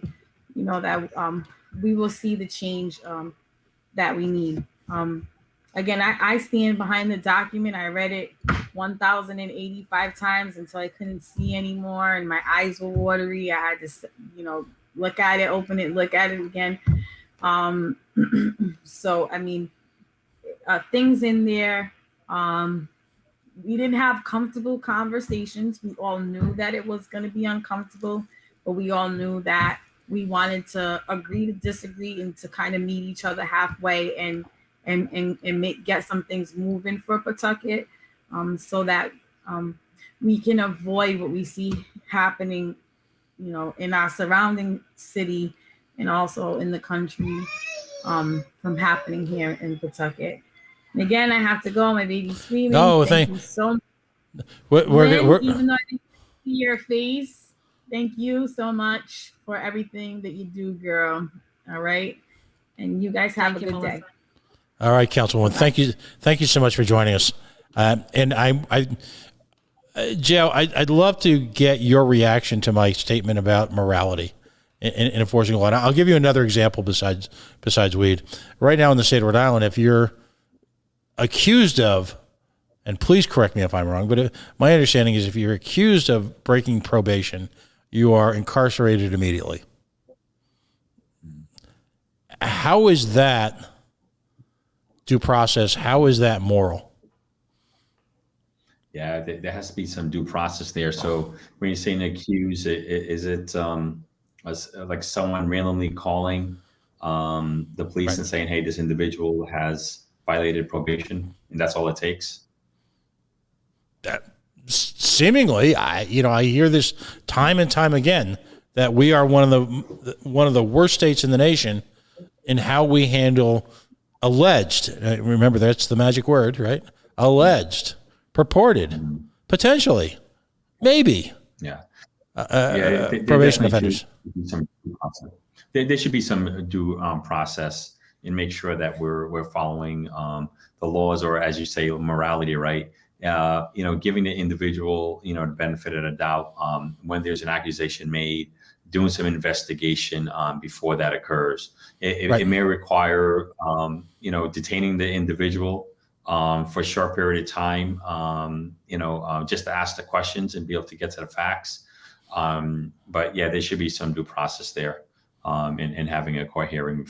S3: you know, that we will see the change that we need. Again, I stand behind the document. I read it 1,085 times until I couldn't see anymore and my eyes were watery. I had to, you know, look at it, open it, look at it again. So, I mean, things in there. We didn't have comfortable conversations. We all knew that it was going to be uncomfortable, but we all knew that we wanted to agree to disagree and to kind of meet each other halfway and get some things moving for Pawtucket, so that we can avoid what we see happening, you know, in our surrounding city and also in the country from happening here in Pawtucket. And again, I have to go. My baby's screaming.
S1: No,
S3: thank you so much.
S1: We're
S3: even though I didn't see your face, thank you so much for everything that you do, girl. All right. And you guys have a good day.
S1: All right, Councilwoman. Thank you so much for joining us. And Joe, I'd love to get your reaction to my statement about morality in enforcing law. I'll give you another example besides weed. Right now in the state of Rhode Island, if you're accused of, and please correct me if I'm wrong, but my understanding is if you're accused of breaking probation, you are incarcerated immediately. How is that due process? How is that moral?
S2: Yeah, there has to be some due process there. So when you're saying accused, is it like someone randomly calling the police and saying, hey, this individual has violated probation, and that's all it takes?
S1: Seemingly, I hear this time and time again that we are one of the worst states in the nation in how we handle alleged. Remember, that's the magic word, right? Alleged, purported, potentially, maybe.
S2: Yeah.
S1: Probation offenders.
S2: There should be some due process and make sure that we're following the laws, or as you say, morality, right? Giving the individual, the benefit of the doubt when there's an accusation made, doing some investigation before that occurs. It may require, detaining the individual for a short period of time, just to ask the questions and be able to get to the facts. But yeah, there should be some due process there. And having a court hearing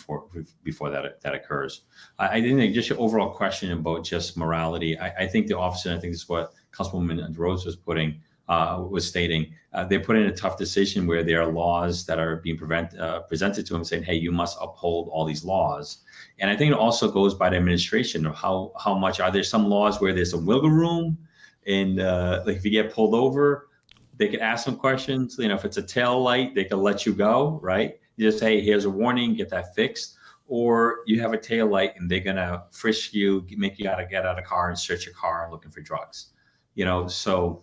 S2: before that occurs. I think just your overall question about just morality. I think the officer, I think this is what Councilwoman Rose was stating. They're put in a tough decision where there are laws that are being presented to them, saying, "Hey, you must uphold all these laws." And I think it also goes by the administration of how much are there some laws where there's some wiggle room, and like if you get pulled over. they can ask some questions. If it's a tail light, they can let you go, right? You just, hey, here's a warning, get that fixed. Or you have a tail light and they're gonna frisk you, make you gotta get out of the car and search your car looking for drugs. So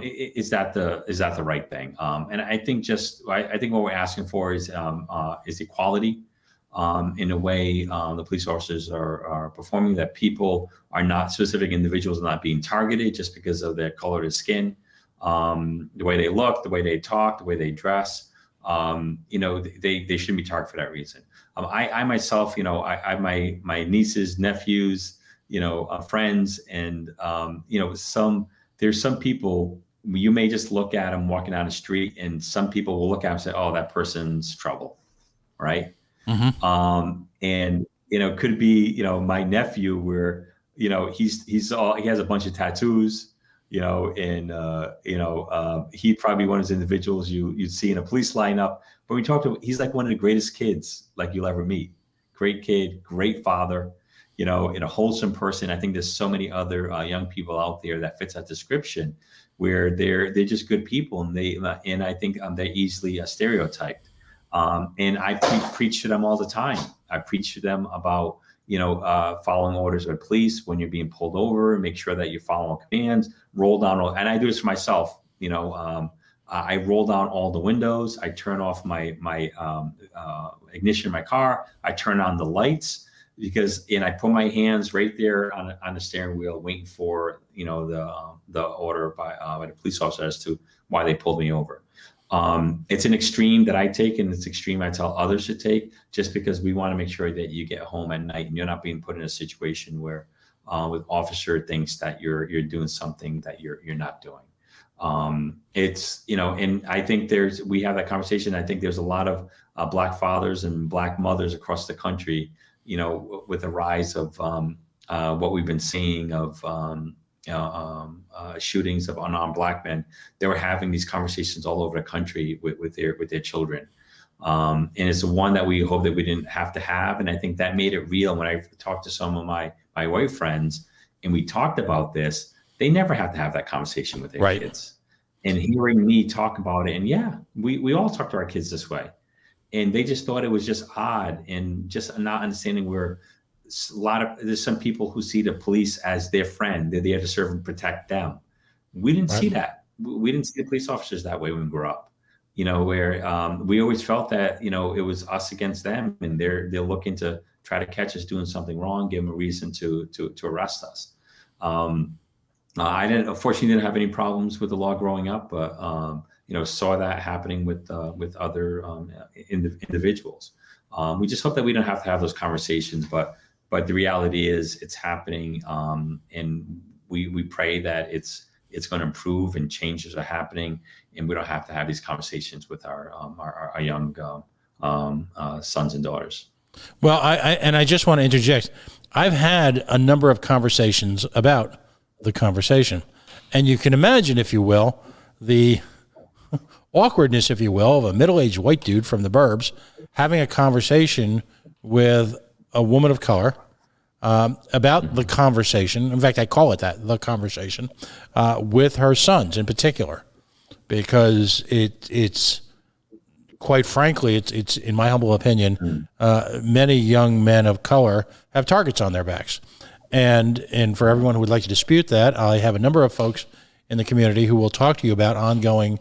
S2: is that the right thing? And I think I think what we're asking for is equality. In a way, the police officers are performing, that people are not, specific individuals are not being targeted just because of their color of skin, the way they look, the way they talk, the way they dress. They shouldn't be targeted for that reason. I myself, I have my nieces, nephews, friends, and there's some people you may just look at them walking down the street, and some people will look at them and say, "Oh, that person's trouble," right? Mm-hmm. And could be my nephew, where he has a bunch of tattoos, and he'd probably be one of those individuals you'd see in a police lineup. But we talked to him, he's like one of the greatest kids like you'll ever meet. Great kid, great father, and a wholesome person. I think there's so many other young people out there that fits that description, where they're just good people, and I think they're easily stereotyped. And I preach to them all the time. I preach to them about following orders of the police when you're being pulled over. Make sure that you're following commands. Roll down, and I do this for myself. I roll down all the windows. I turn off my ignition in my car. I turn on the lights, and I put my hands right there on the steering wheel, waiting for the order by the police officer as to why they pulled me over. It's an extreme that I take, and it's extreme I tell others to take, just because we want to make sure that you get home at night and you're not being put in a situation where with officer thinks that you're doing something that you're not doing. It's and I think we have that conversation. I think there's a lot of Black fathers and Black mothers across the country, with the rise of what we've been seeing of shootings of unarmed Black men. They were having these conversations all over the country with their children, and it's the one that we hope that we didn't have to have. And I think that made it real. When I talked to some of my white friends and we talked about this, they never have to have that conversation with their kids. And hearing me talk about it, and we all talk to our kids this way, and they just thought it was just odd, and just not understanding where there's some people who see the police as their friend. They're there to serve and protect them. We didn't see that. We didn't see the police officers that way when we grew up, where we always felt that, it was us against them, and they're looking to try to catch us doing something wrong, give them a reason to arrest us. I unfortunately didn't have any problems with the law growing up, but, saw that happening with other individuals. We just hope that we don't have to have those conversations, but the reality is it's happening, and we pray that it's going to improve and changes are happening, and we don't have to have these conversations with our young sons and daughters.
S1: Well, I just want to interject. I've had a number of conversations about the conversation, and you can imagine, if you will, the awkwardness, if you will, of a middle-aged white dude from the burbs having a conversation with a woman of color about the conversation. In fact, I call it that, the conversation, with her sons in particular, because it's quite frankly, it's in my humble opinion, many young men of color have targets on their backs. And for everyone who would like to dispute that, I have a number of folks in the community who will talk to you about ongoing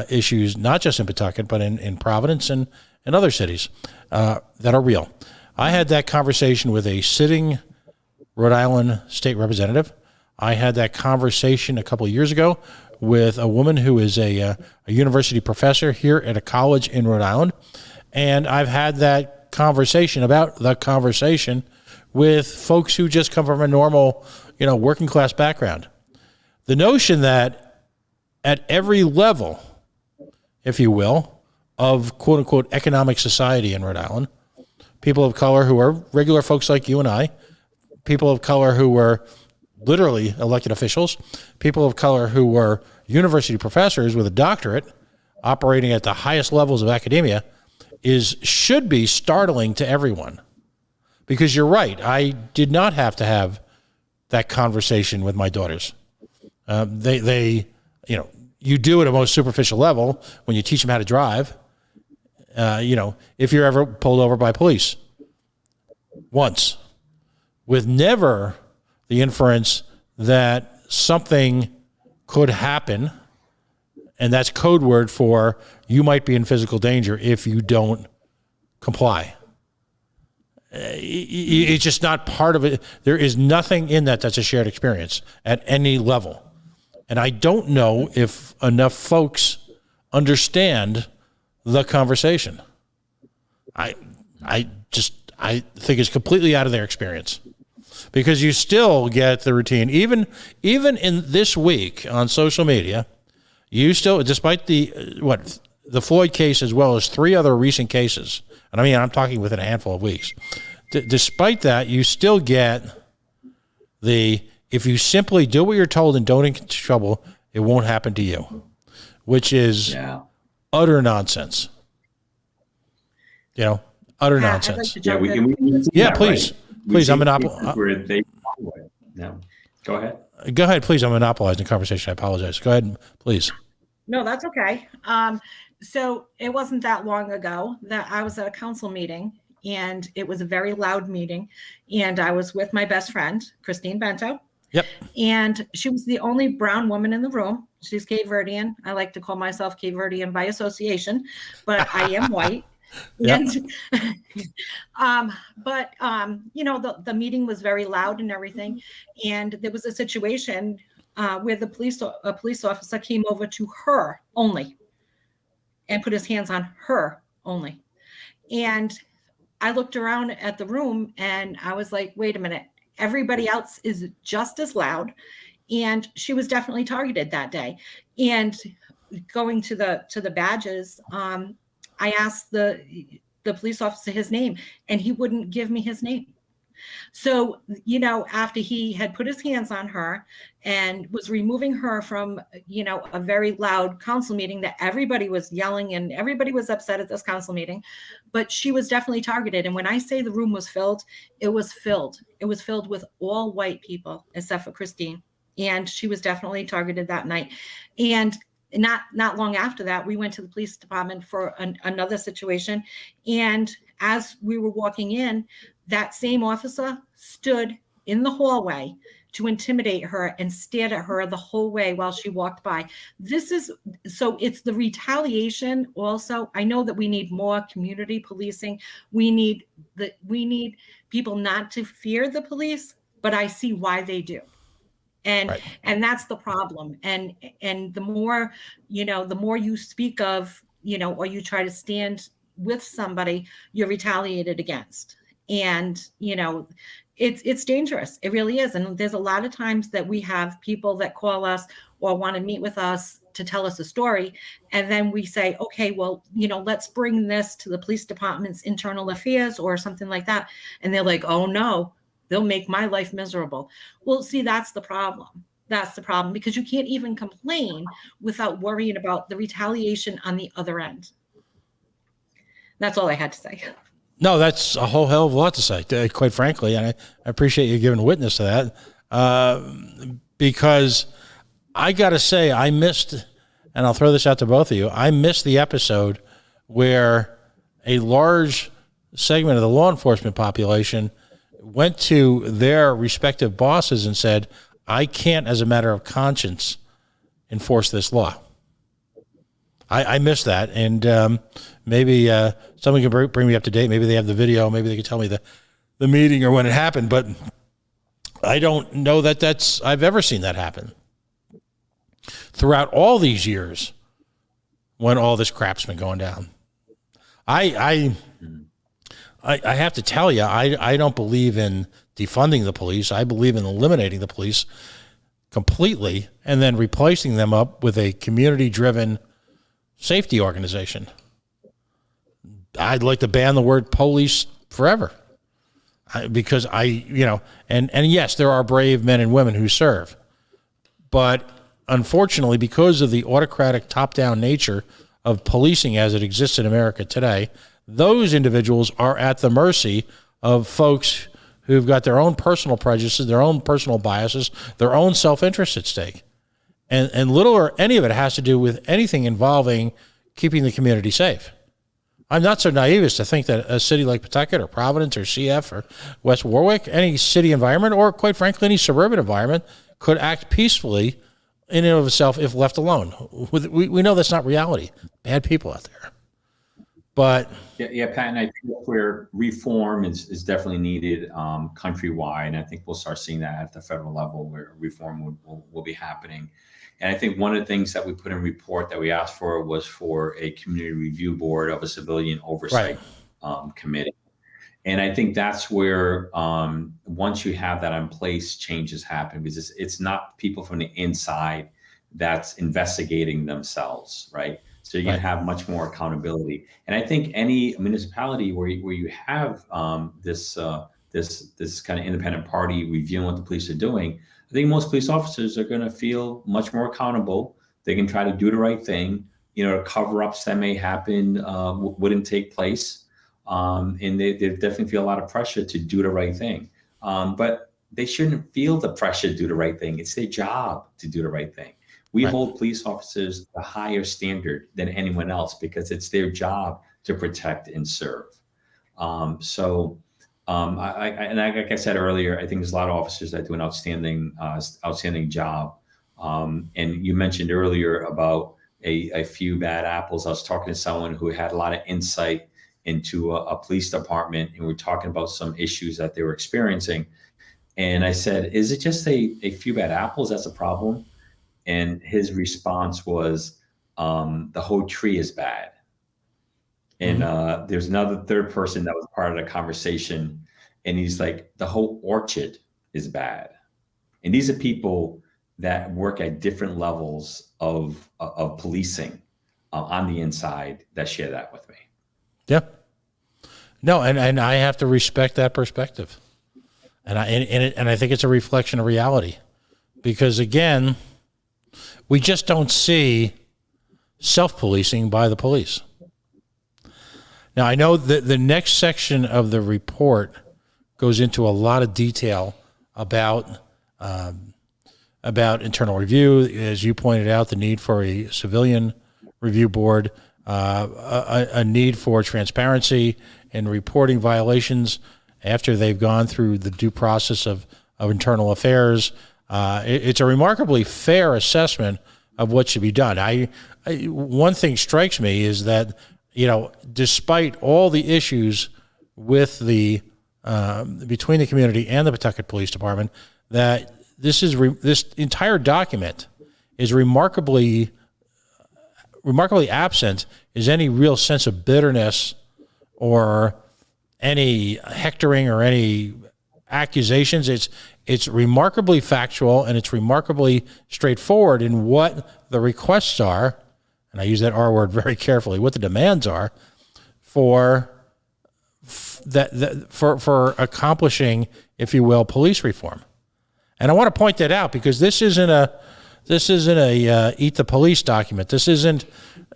S1: issues, not just in Pawtucket, but in Providence and other cities that are real. I had that conversation with a sitting Rhode Island state representative. I had that conversation a couple of years ago with a woman who is a university professor here at a college in Rhode Island. And I've had that conversation about the conversation with folks who just come from a normal, working class background. The notion that at every level, if you will, of quote unquote economic society in Rhode Island, people of color who are regular folks like you and I, people of color who were literally elected officials, people of color who were university professors with a doctorate operating at the highest levels of academia, should be startling to everyone. Because you're right, I did not have to have that conversation with my daughters. They you do at a most superficial level when you teach them how to drive. If you're ever pulled over by police once, with never the inference that something could happen, and that's code word for you might be in physical danger if you don't comply. It's just not part of it. There is nothing in that's a shared experience at any level. And I don't know if enough folks understand the conversation. I think it's completely out of their experience, because you still get the routine. Even in this week on social media, you still, despite the Floyd case as well as 3 other recent cases, and I mean, I'm talking within a handful of weeks, despite that, you still get if you simply do what you're told and don't get into trouble, it won't happen to you, which is utter nonsense. Utter nonsense. Please. Please, I'm monopolizing.
S2: No, go ahead.
S1: Go ahead, please. I'm monopolizing the conversation. I apologize. Go ahead, please.
S4: No, that's okay. So it wasn't that long ago that I was at a council meeting, and it was a very loud meeting, and I was with my best friend, Christine Bento.
S1: Yep.
S4: And she was the only brown woman in the room. She's Cape Verdean. I like to call myself Cape Verdean by association, but I am white.
S1: Yep.
S4: And, the meeting was very loud and everything. And there was a situation where a police officer came over to her only and put his hands on her only. And I looked around at the room and I was like, wait a minute, everybody else is just as loud. And she was definitely targeted that day. And going to the badges, I asked the police officer his name, and he wouldn't give me his name. So, after he had put his hands on her and was removing her from, a very loud council meeting that everybody was yelling and everybody was upset at this council meeting, but she was definitely targeted. And when I say the room was filled, it was filled. It was filled with all white people except for Christine. And she was definitely targeted that night. And not long after that, we went to the police department for another situation. And as we were walking in, that same officer stood in the hallway to intimidate her and stared at her the whole way while she walked by. So it's the retaliation also. I know that we need more community policing. We need people not to fear the police, but I see why they do. And that's the problem. And the more you speak of, or you try to stand with somebody, you're retaliated against. And, it's dangerous. It really is. And there's a lot of times that we have people that call us or want to meet with us to tell us a story. And then we say, okay, well, let's bring this to the police department's internal affairs or something like that. And they're like, oh no, they'll make my life miserable. Well, see, that's the problem. That's the problem, because you can't even complain without worrying about the retaliation on the other end. That's all I had to say.
S1: No, that's a whole hell of a lot to say, quite frankly. And I appreciate you giving witness to that, because I got to say, I missed, and I'll throw this out to both of you, I missed the episode where a large segment of the law enforcement population went to their respective bosses and said, I can't, as a matter of conscience, enforce this law. I missed that, and maybe someone can bring me up to date. Maybe they have the video. Maybe they can tell me the meeting or when it happened, but I don't know that I've ever seen that happen throughout all these years when all this crap's been going down. I have to tell you, I don't believe in defunding the police. I believe in eliminating the police completely and then replacing them up with a community-driven safety organization. I'd like to ban the word police forever, because and yes, there are brave men and women who serve, but unfortunately, because of the autocratic top-down nature of policing as it exists in America today, those individuals are at the mercy of folks who've got their own personal prejudices, their own personal biases, their own self-interest at stake. and little or any of it has to do with anything involving keeping the community safe. I'm not so naive as to think that a city like Pawtucket or Providence or CF or West Warwick, any city environment, or quite frankly, any suburban environment, could act peacefully in and of itself if left alone. We know that's not reality. Bad people out there. But
S2: yeah, Pat, and I think where reform is definitely needed countrywide, and I think we'll start seeing that at the federal level where reform will be happening. And I think one of the things that we put in report that we asked for was for a community review board of a civilian oversight committee. And I think that's where once you have that in place, changes happen, because it's not people from the inside that's investigating themselves, right? So you're going to have much more accountability. And I think any municipality where you have this kind of independent party reviewing what the police are doing, I think most police officers are going to feel much more accountable. They can try to do the right thing. Cover-ups that may happen wouldn't take place. And they definitely feel a lot of pressure to do the right thing. But they shouldn't feel the pressure to do the right thing. It's their job to do the right thing. We hold police officers a higher standard than anyone else because it's their job to protect and serve. Like I said earlier, I think there's a lot of officers that do an outstanding job. And you mentioned earlier about a few bad apples. I was talking to someone who had a lot of insight into a police department, and we're talking about some issues that they were experiencing. And I said, is it just a few bad apples that's a problem? And his response was, the whole tree is bad. And there's another third person that was part of the conversation, and he's like, the whole orchard is bad. And these are people that work at different levels of policing on the inside that share that with me.
S1: yeah, no, and I have to respect that perspective, and I think it's a reflection of reality, because again, we just don't see self-policing by the police. Now, I know that the next section of the report goes into a lot of detail about internal review, as you pointed out, the need for a civilian review board, a need for transparency and reporting violations after they've gone through the due process of internal affairs. It's a remarkably fair assessment of what should be done. One thing strikes me is that, despite all the issues with the between the community and the Pawtucket Police Department, that this entire document is remarkably absent is any real sense of bitterness or any hectoring or any accusations. It's remarkably factual, and it's remarkably straightforward in what the requests are, and I use that R word very carefully, what the demands are for accomplishing, if you will, police reform. And I want to point that out because this isn't a eat the police document. This isn't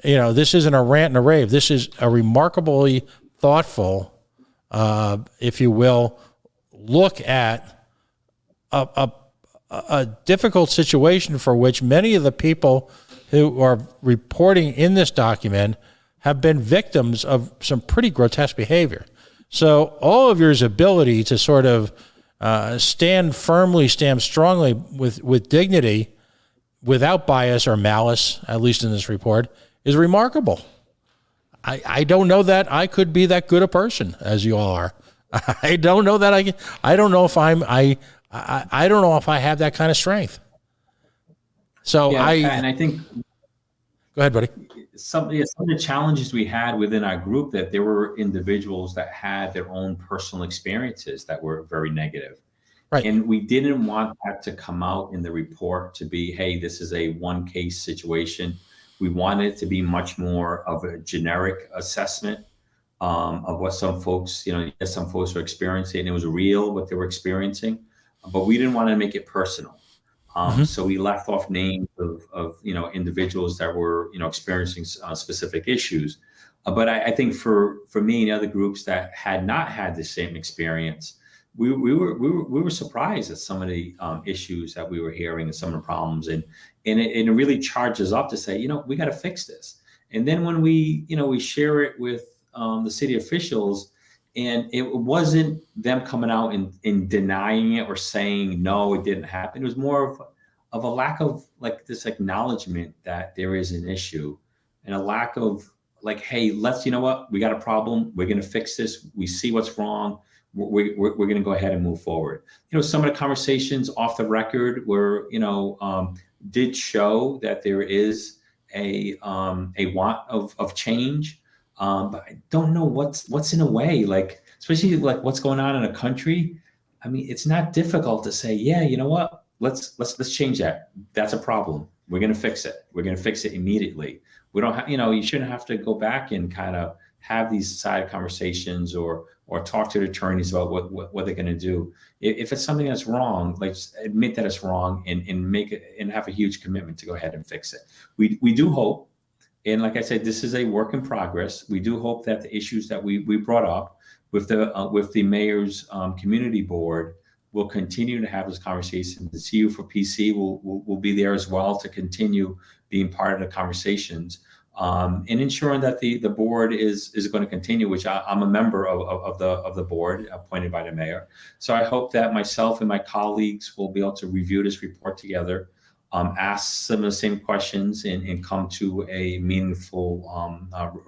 S1: a rant and a rave. This is a remarkably thoughtful, if you will, look at a difficult situation for which many of the people who are reporting in this document have been victims of some pretty grotesque behavior. So all of your ability to sort of stand strongly with dignity, without bias or malice, at least in this report, is remarkable. I don't know that I could be that good a person as you all are. I don't know that I don't know if I don't know if I have that kind of strength. So
S2: and I think,
S1: go ahead, buddy.
S2: Some of the challenges we had within our group, that there were individuals that had their own personal experiences that were very negative.
S1: Right.
S2: And we didn't want that to come out in the report to be, hey, this is a one case situation. We wanted it to be much more of a generic assessment of what some folks, some folks were experiencing, and it was real what they were experiencing, but we didn't want to make it personal. So we left off names of individuals that were experiencing specific issues. But I think for me and other groups that had not had the same experience, we were surprised at some of the issues that we were hearing and some of the problems. And and it really charges up to say, we got to fix this. And then when we share it with the city officials, and it wasn't them coming out and denying it or saying, no, it didn't happen. It was more of a lack of like this acknowledgement that there is an issue, and a lack of like, hey, you know what, we got a problem. We're going to fix this. We see what's wrong. We're going to go ahead and move forward. Some of the conversations off the record were, did show that there is a want of change. But I don't know what's in a way, like, especially like what's going on in a country. I mean, it's not difficult to say, yeah, you know what, let's change that. That's a problem. We're going to fix it. We're going to fix it immediately. We don't have, you shouldn't have to go back and kind of have these side conversations or talk to the attorneys about what they're going to do. If it's something that's wrong, like, admit that it's wrong and make it, and have a huge commitment to go ahead and fix it. We do hope, and like I said, this is a work in progress. We do hope that the issues that we brought up with the mayor's community board will continue to have this conversation. The CU for PC will be there as well to continue being part of the conversations, and ensuring that the board is going to continue, which I'm a member of the board appointed by the mayor. So I hope that myself and my colleagues will be able to review this report together, ask some of the same questions, and come to a meaningful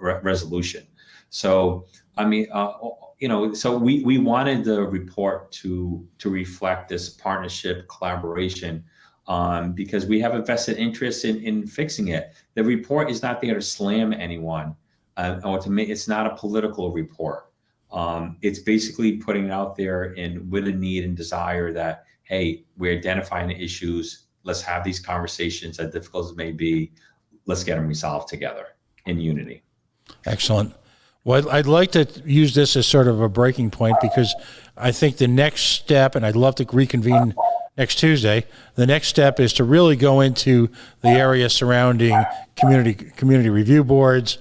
S2: resolution. So, I mean, so we wanted the report to reflect this partnership collaboration, because we have a vested interest in fixing it. The report is not there to slam anyone, or to make, it's not a political report. It's basically putting it out there and with a need and desire that, hey, we're identifying the issues. Let's have these conversations, as difficult as it may be. Let's get them resolved together in unity.
S1: Excellent. Well, I'd like to use this as sort of a breaking point, because I think the next step, and I'd love to reconvene next Tuesday, the next step is to really go into the area surrounding community review boards,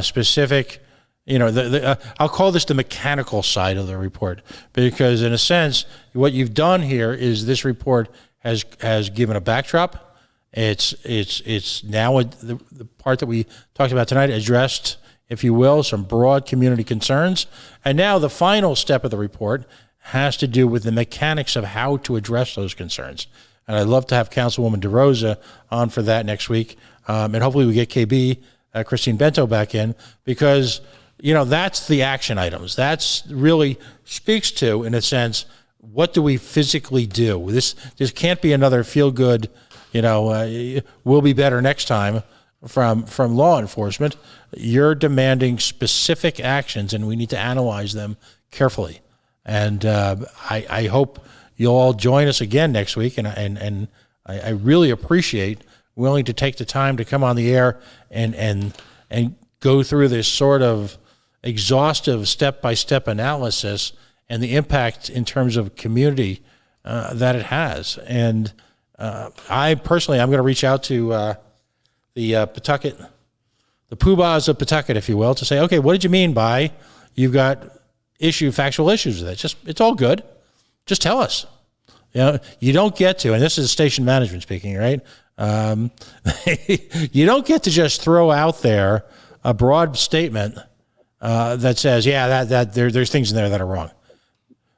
S1: specific, I'll call this the mechanical side of the report, because in a sense, what you've done here is this report has given a backdrop. It's now the part that we talked about tonight addressed, if you will, some broad community concerns. And now the final step of the report has to do with the mechanics of how to address those concerns. And I'd love to have Councilwoman DeRosa on for that next week. And hopefully we get KB, Christine Bento, back in, because, that's the action items. That's really speaks to, in a sense, what do we physically do? This can't be another feel-good, we'll be better next time from law enforcement. You're demanding specific actions, and we need to analyze them carefully. And I hope you'll all join us again next week. And I really appreciate willing to take the time to come on the air and go through this sort of exhaustive step-by-step analysis and the impact in terms of community that it has. And I'm going to reach out to the Pawtucket, the poobahs of Pawtucket, if you will, to say, okay, what did you mean by you've got factual issues with it? It's all good. Just tell us. You don't get to, and this is station management speaking, right? You don't get to just throw out there a broad statement that says, yeah, there's things in there that are wrong.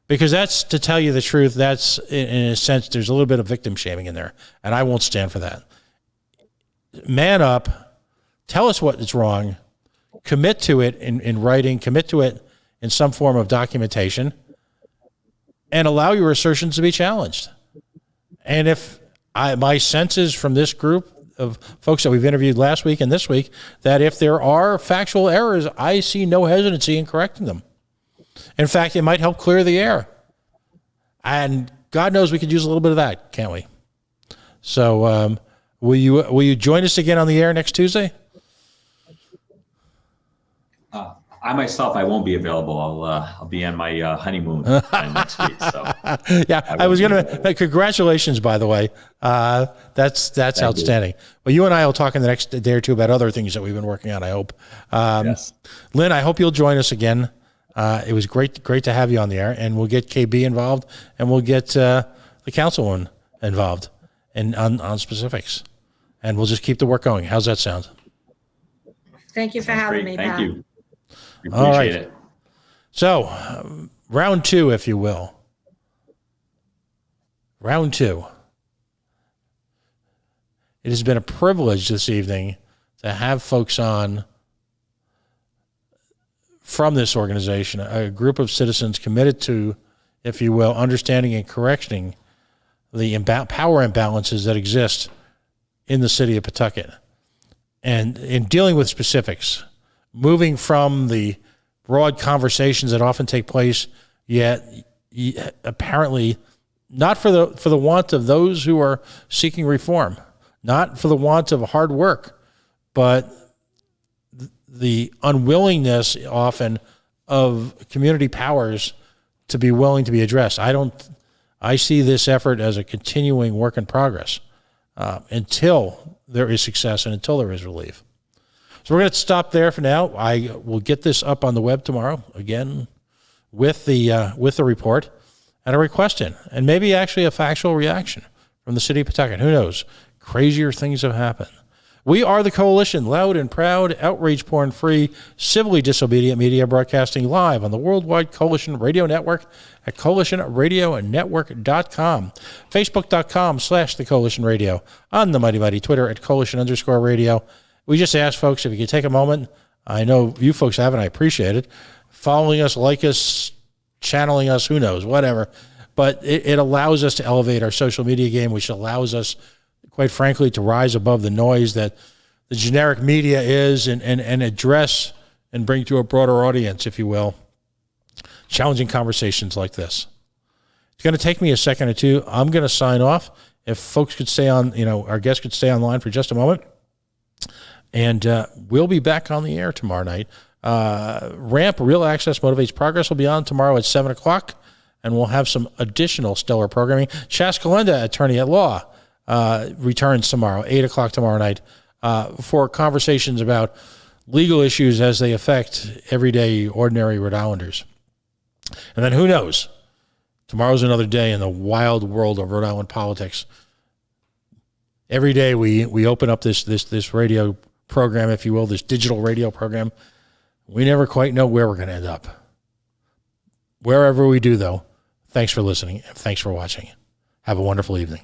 S1: Because that's, to tell you the truth, that's, in a sense, there's a little bit of victim shaming in there, and I won't stand for that. Man up, tell us what is wrong, commit to it in writing, commit to it in some form of documentation, and allow your assertions to be challenged. And if my sense is from this group of folks that we've interviewed last week and this week, that if there are factual errors, I see no hesitancy in correcting them. In fact, it might help clear the air. And God knows we could use a little bit of that, can't we? So will you join us again on the air next Tuesday?
S2: I myself, I won't be available. I'll be on my honeymoon next week. So
S1: yeah, I was going to. Congratulations, by the way. That's outstanding. Well, you and I will talk in the next day or two about other things that we've been working on, I hope.
S2: Yes.
S1: Lynn, I hope you'll join us again. It was great to have you on the air, and we'll get KB involved, and we'll get the councilwoman involved and on specifics. and we'll just keep the work going. How's that sound?
S4: Thank you for having me,
S2: Thank
S4: Pat.
S2: you. We
S1: All right.
S2: appreciate it.
S1: So, round two, if you will. Round two. It has been a privilege this evening to have folks on from this organization, a group of citizens committed to, if you will, understanding and correcting the power imbalances that exist in the city of Pawtucket. And in dealing with specifics, moving from the broad conversations that often take place, yet apparently not for the want of those who are seeking reform, not for the want of hard work, but the unwillingness often of community powers to be willing to be addressed. I see this effort as a continuing work in progress until there is success and until there is relief. So we're going to stop there for now. I will get this up on the web tomorrow again with the report and a request in, and maybe actually a factual reaction from the city of Pawtucket. Who knows? Crazier things have happened. We are the Coalition, loud and proud, outrage porn-free, civilly disobedient media, broadcasting live on the Worldwide Coalition Radio Network at coalitionradionetwork.com, facebook.com/The Coalition Radio, on the mighty Twitter at Coalition_radio. We just ask folks if you could take a moment. I know you folks have, and I appreciate it. Following us, like us, channeling us, who knows, whatever. But it allows us to elevate our social media game, which allows us, quite frankly, to rise above the noise that the generic media is and address and bring to a broader audience, if you will, challenging conversations like this. It's going to take me a second or two. I'm going to sign off. If folks could stay on, our guests could stay online for just a moment. And we'll be back on the air tomorrow night. RAMP, Real Access Motivates Progress, will be on tomorrow at 7 o'clock, and we'll have some additional stellar programming. Chas Kalenda, attorney at law, returns tomorrow, 8 o'clock tomorrow night, for conversations about legal issues as they affect everyday, ordinary Rhode Islanders. And then who knows? Tomorrow's another day in the wild world of Rhode Island politics. Every day we open up this radio program, if you will, this digital radio program. We never quite know where we're going to end up. Wherever we do, though, thanks for listening. Thanks for watching. Have a wonderful evening.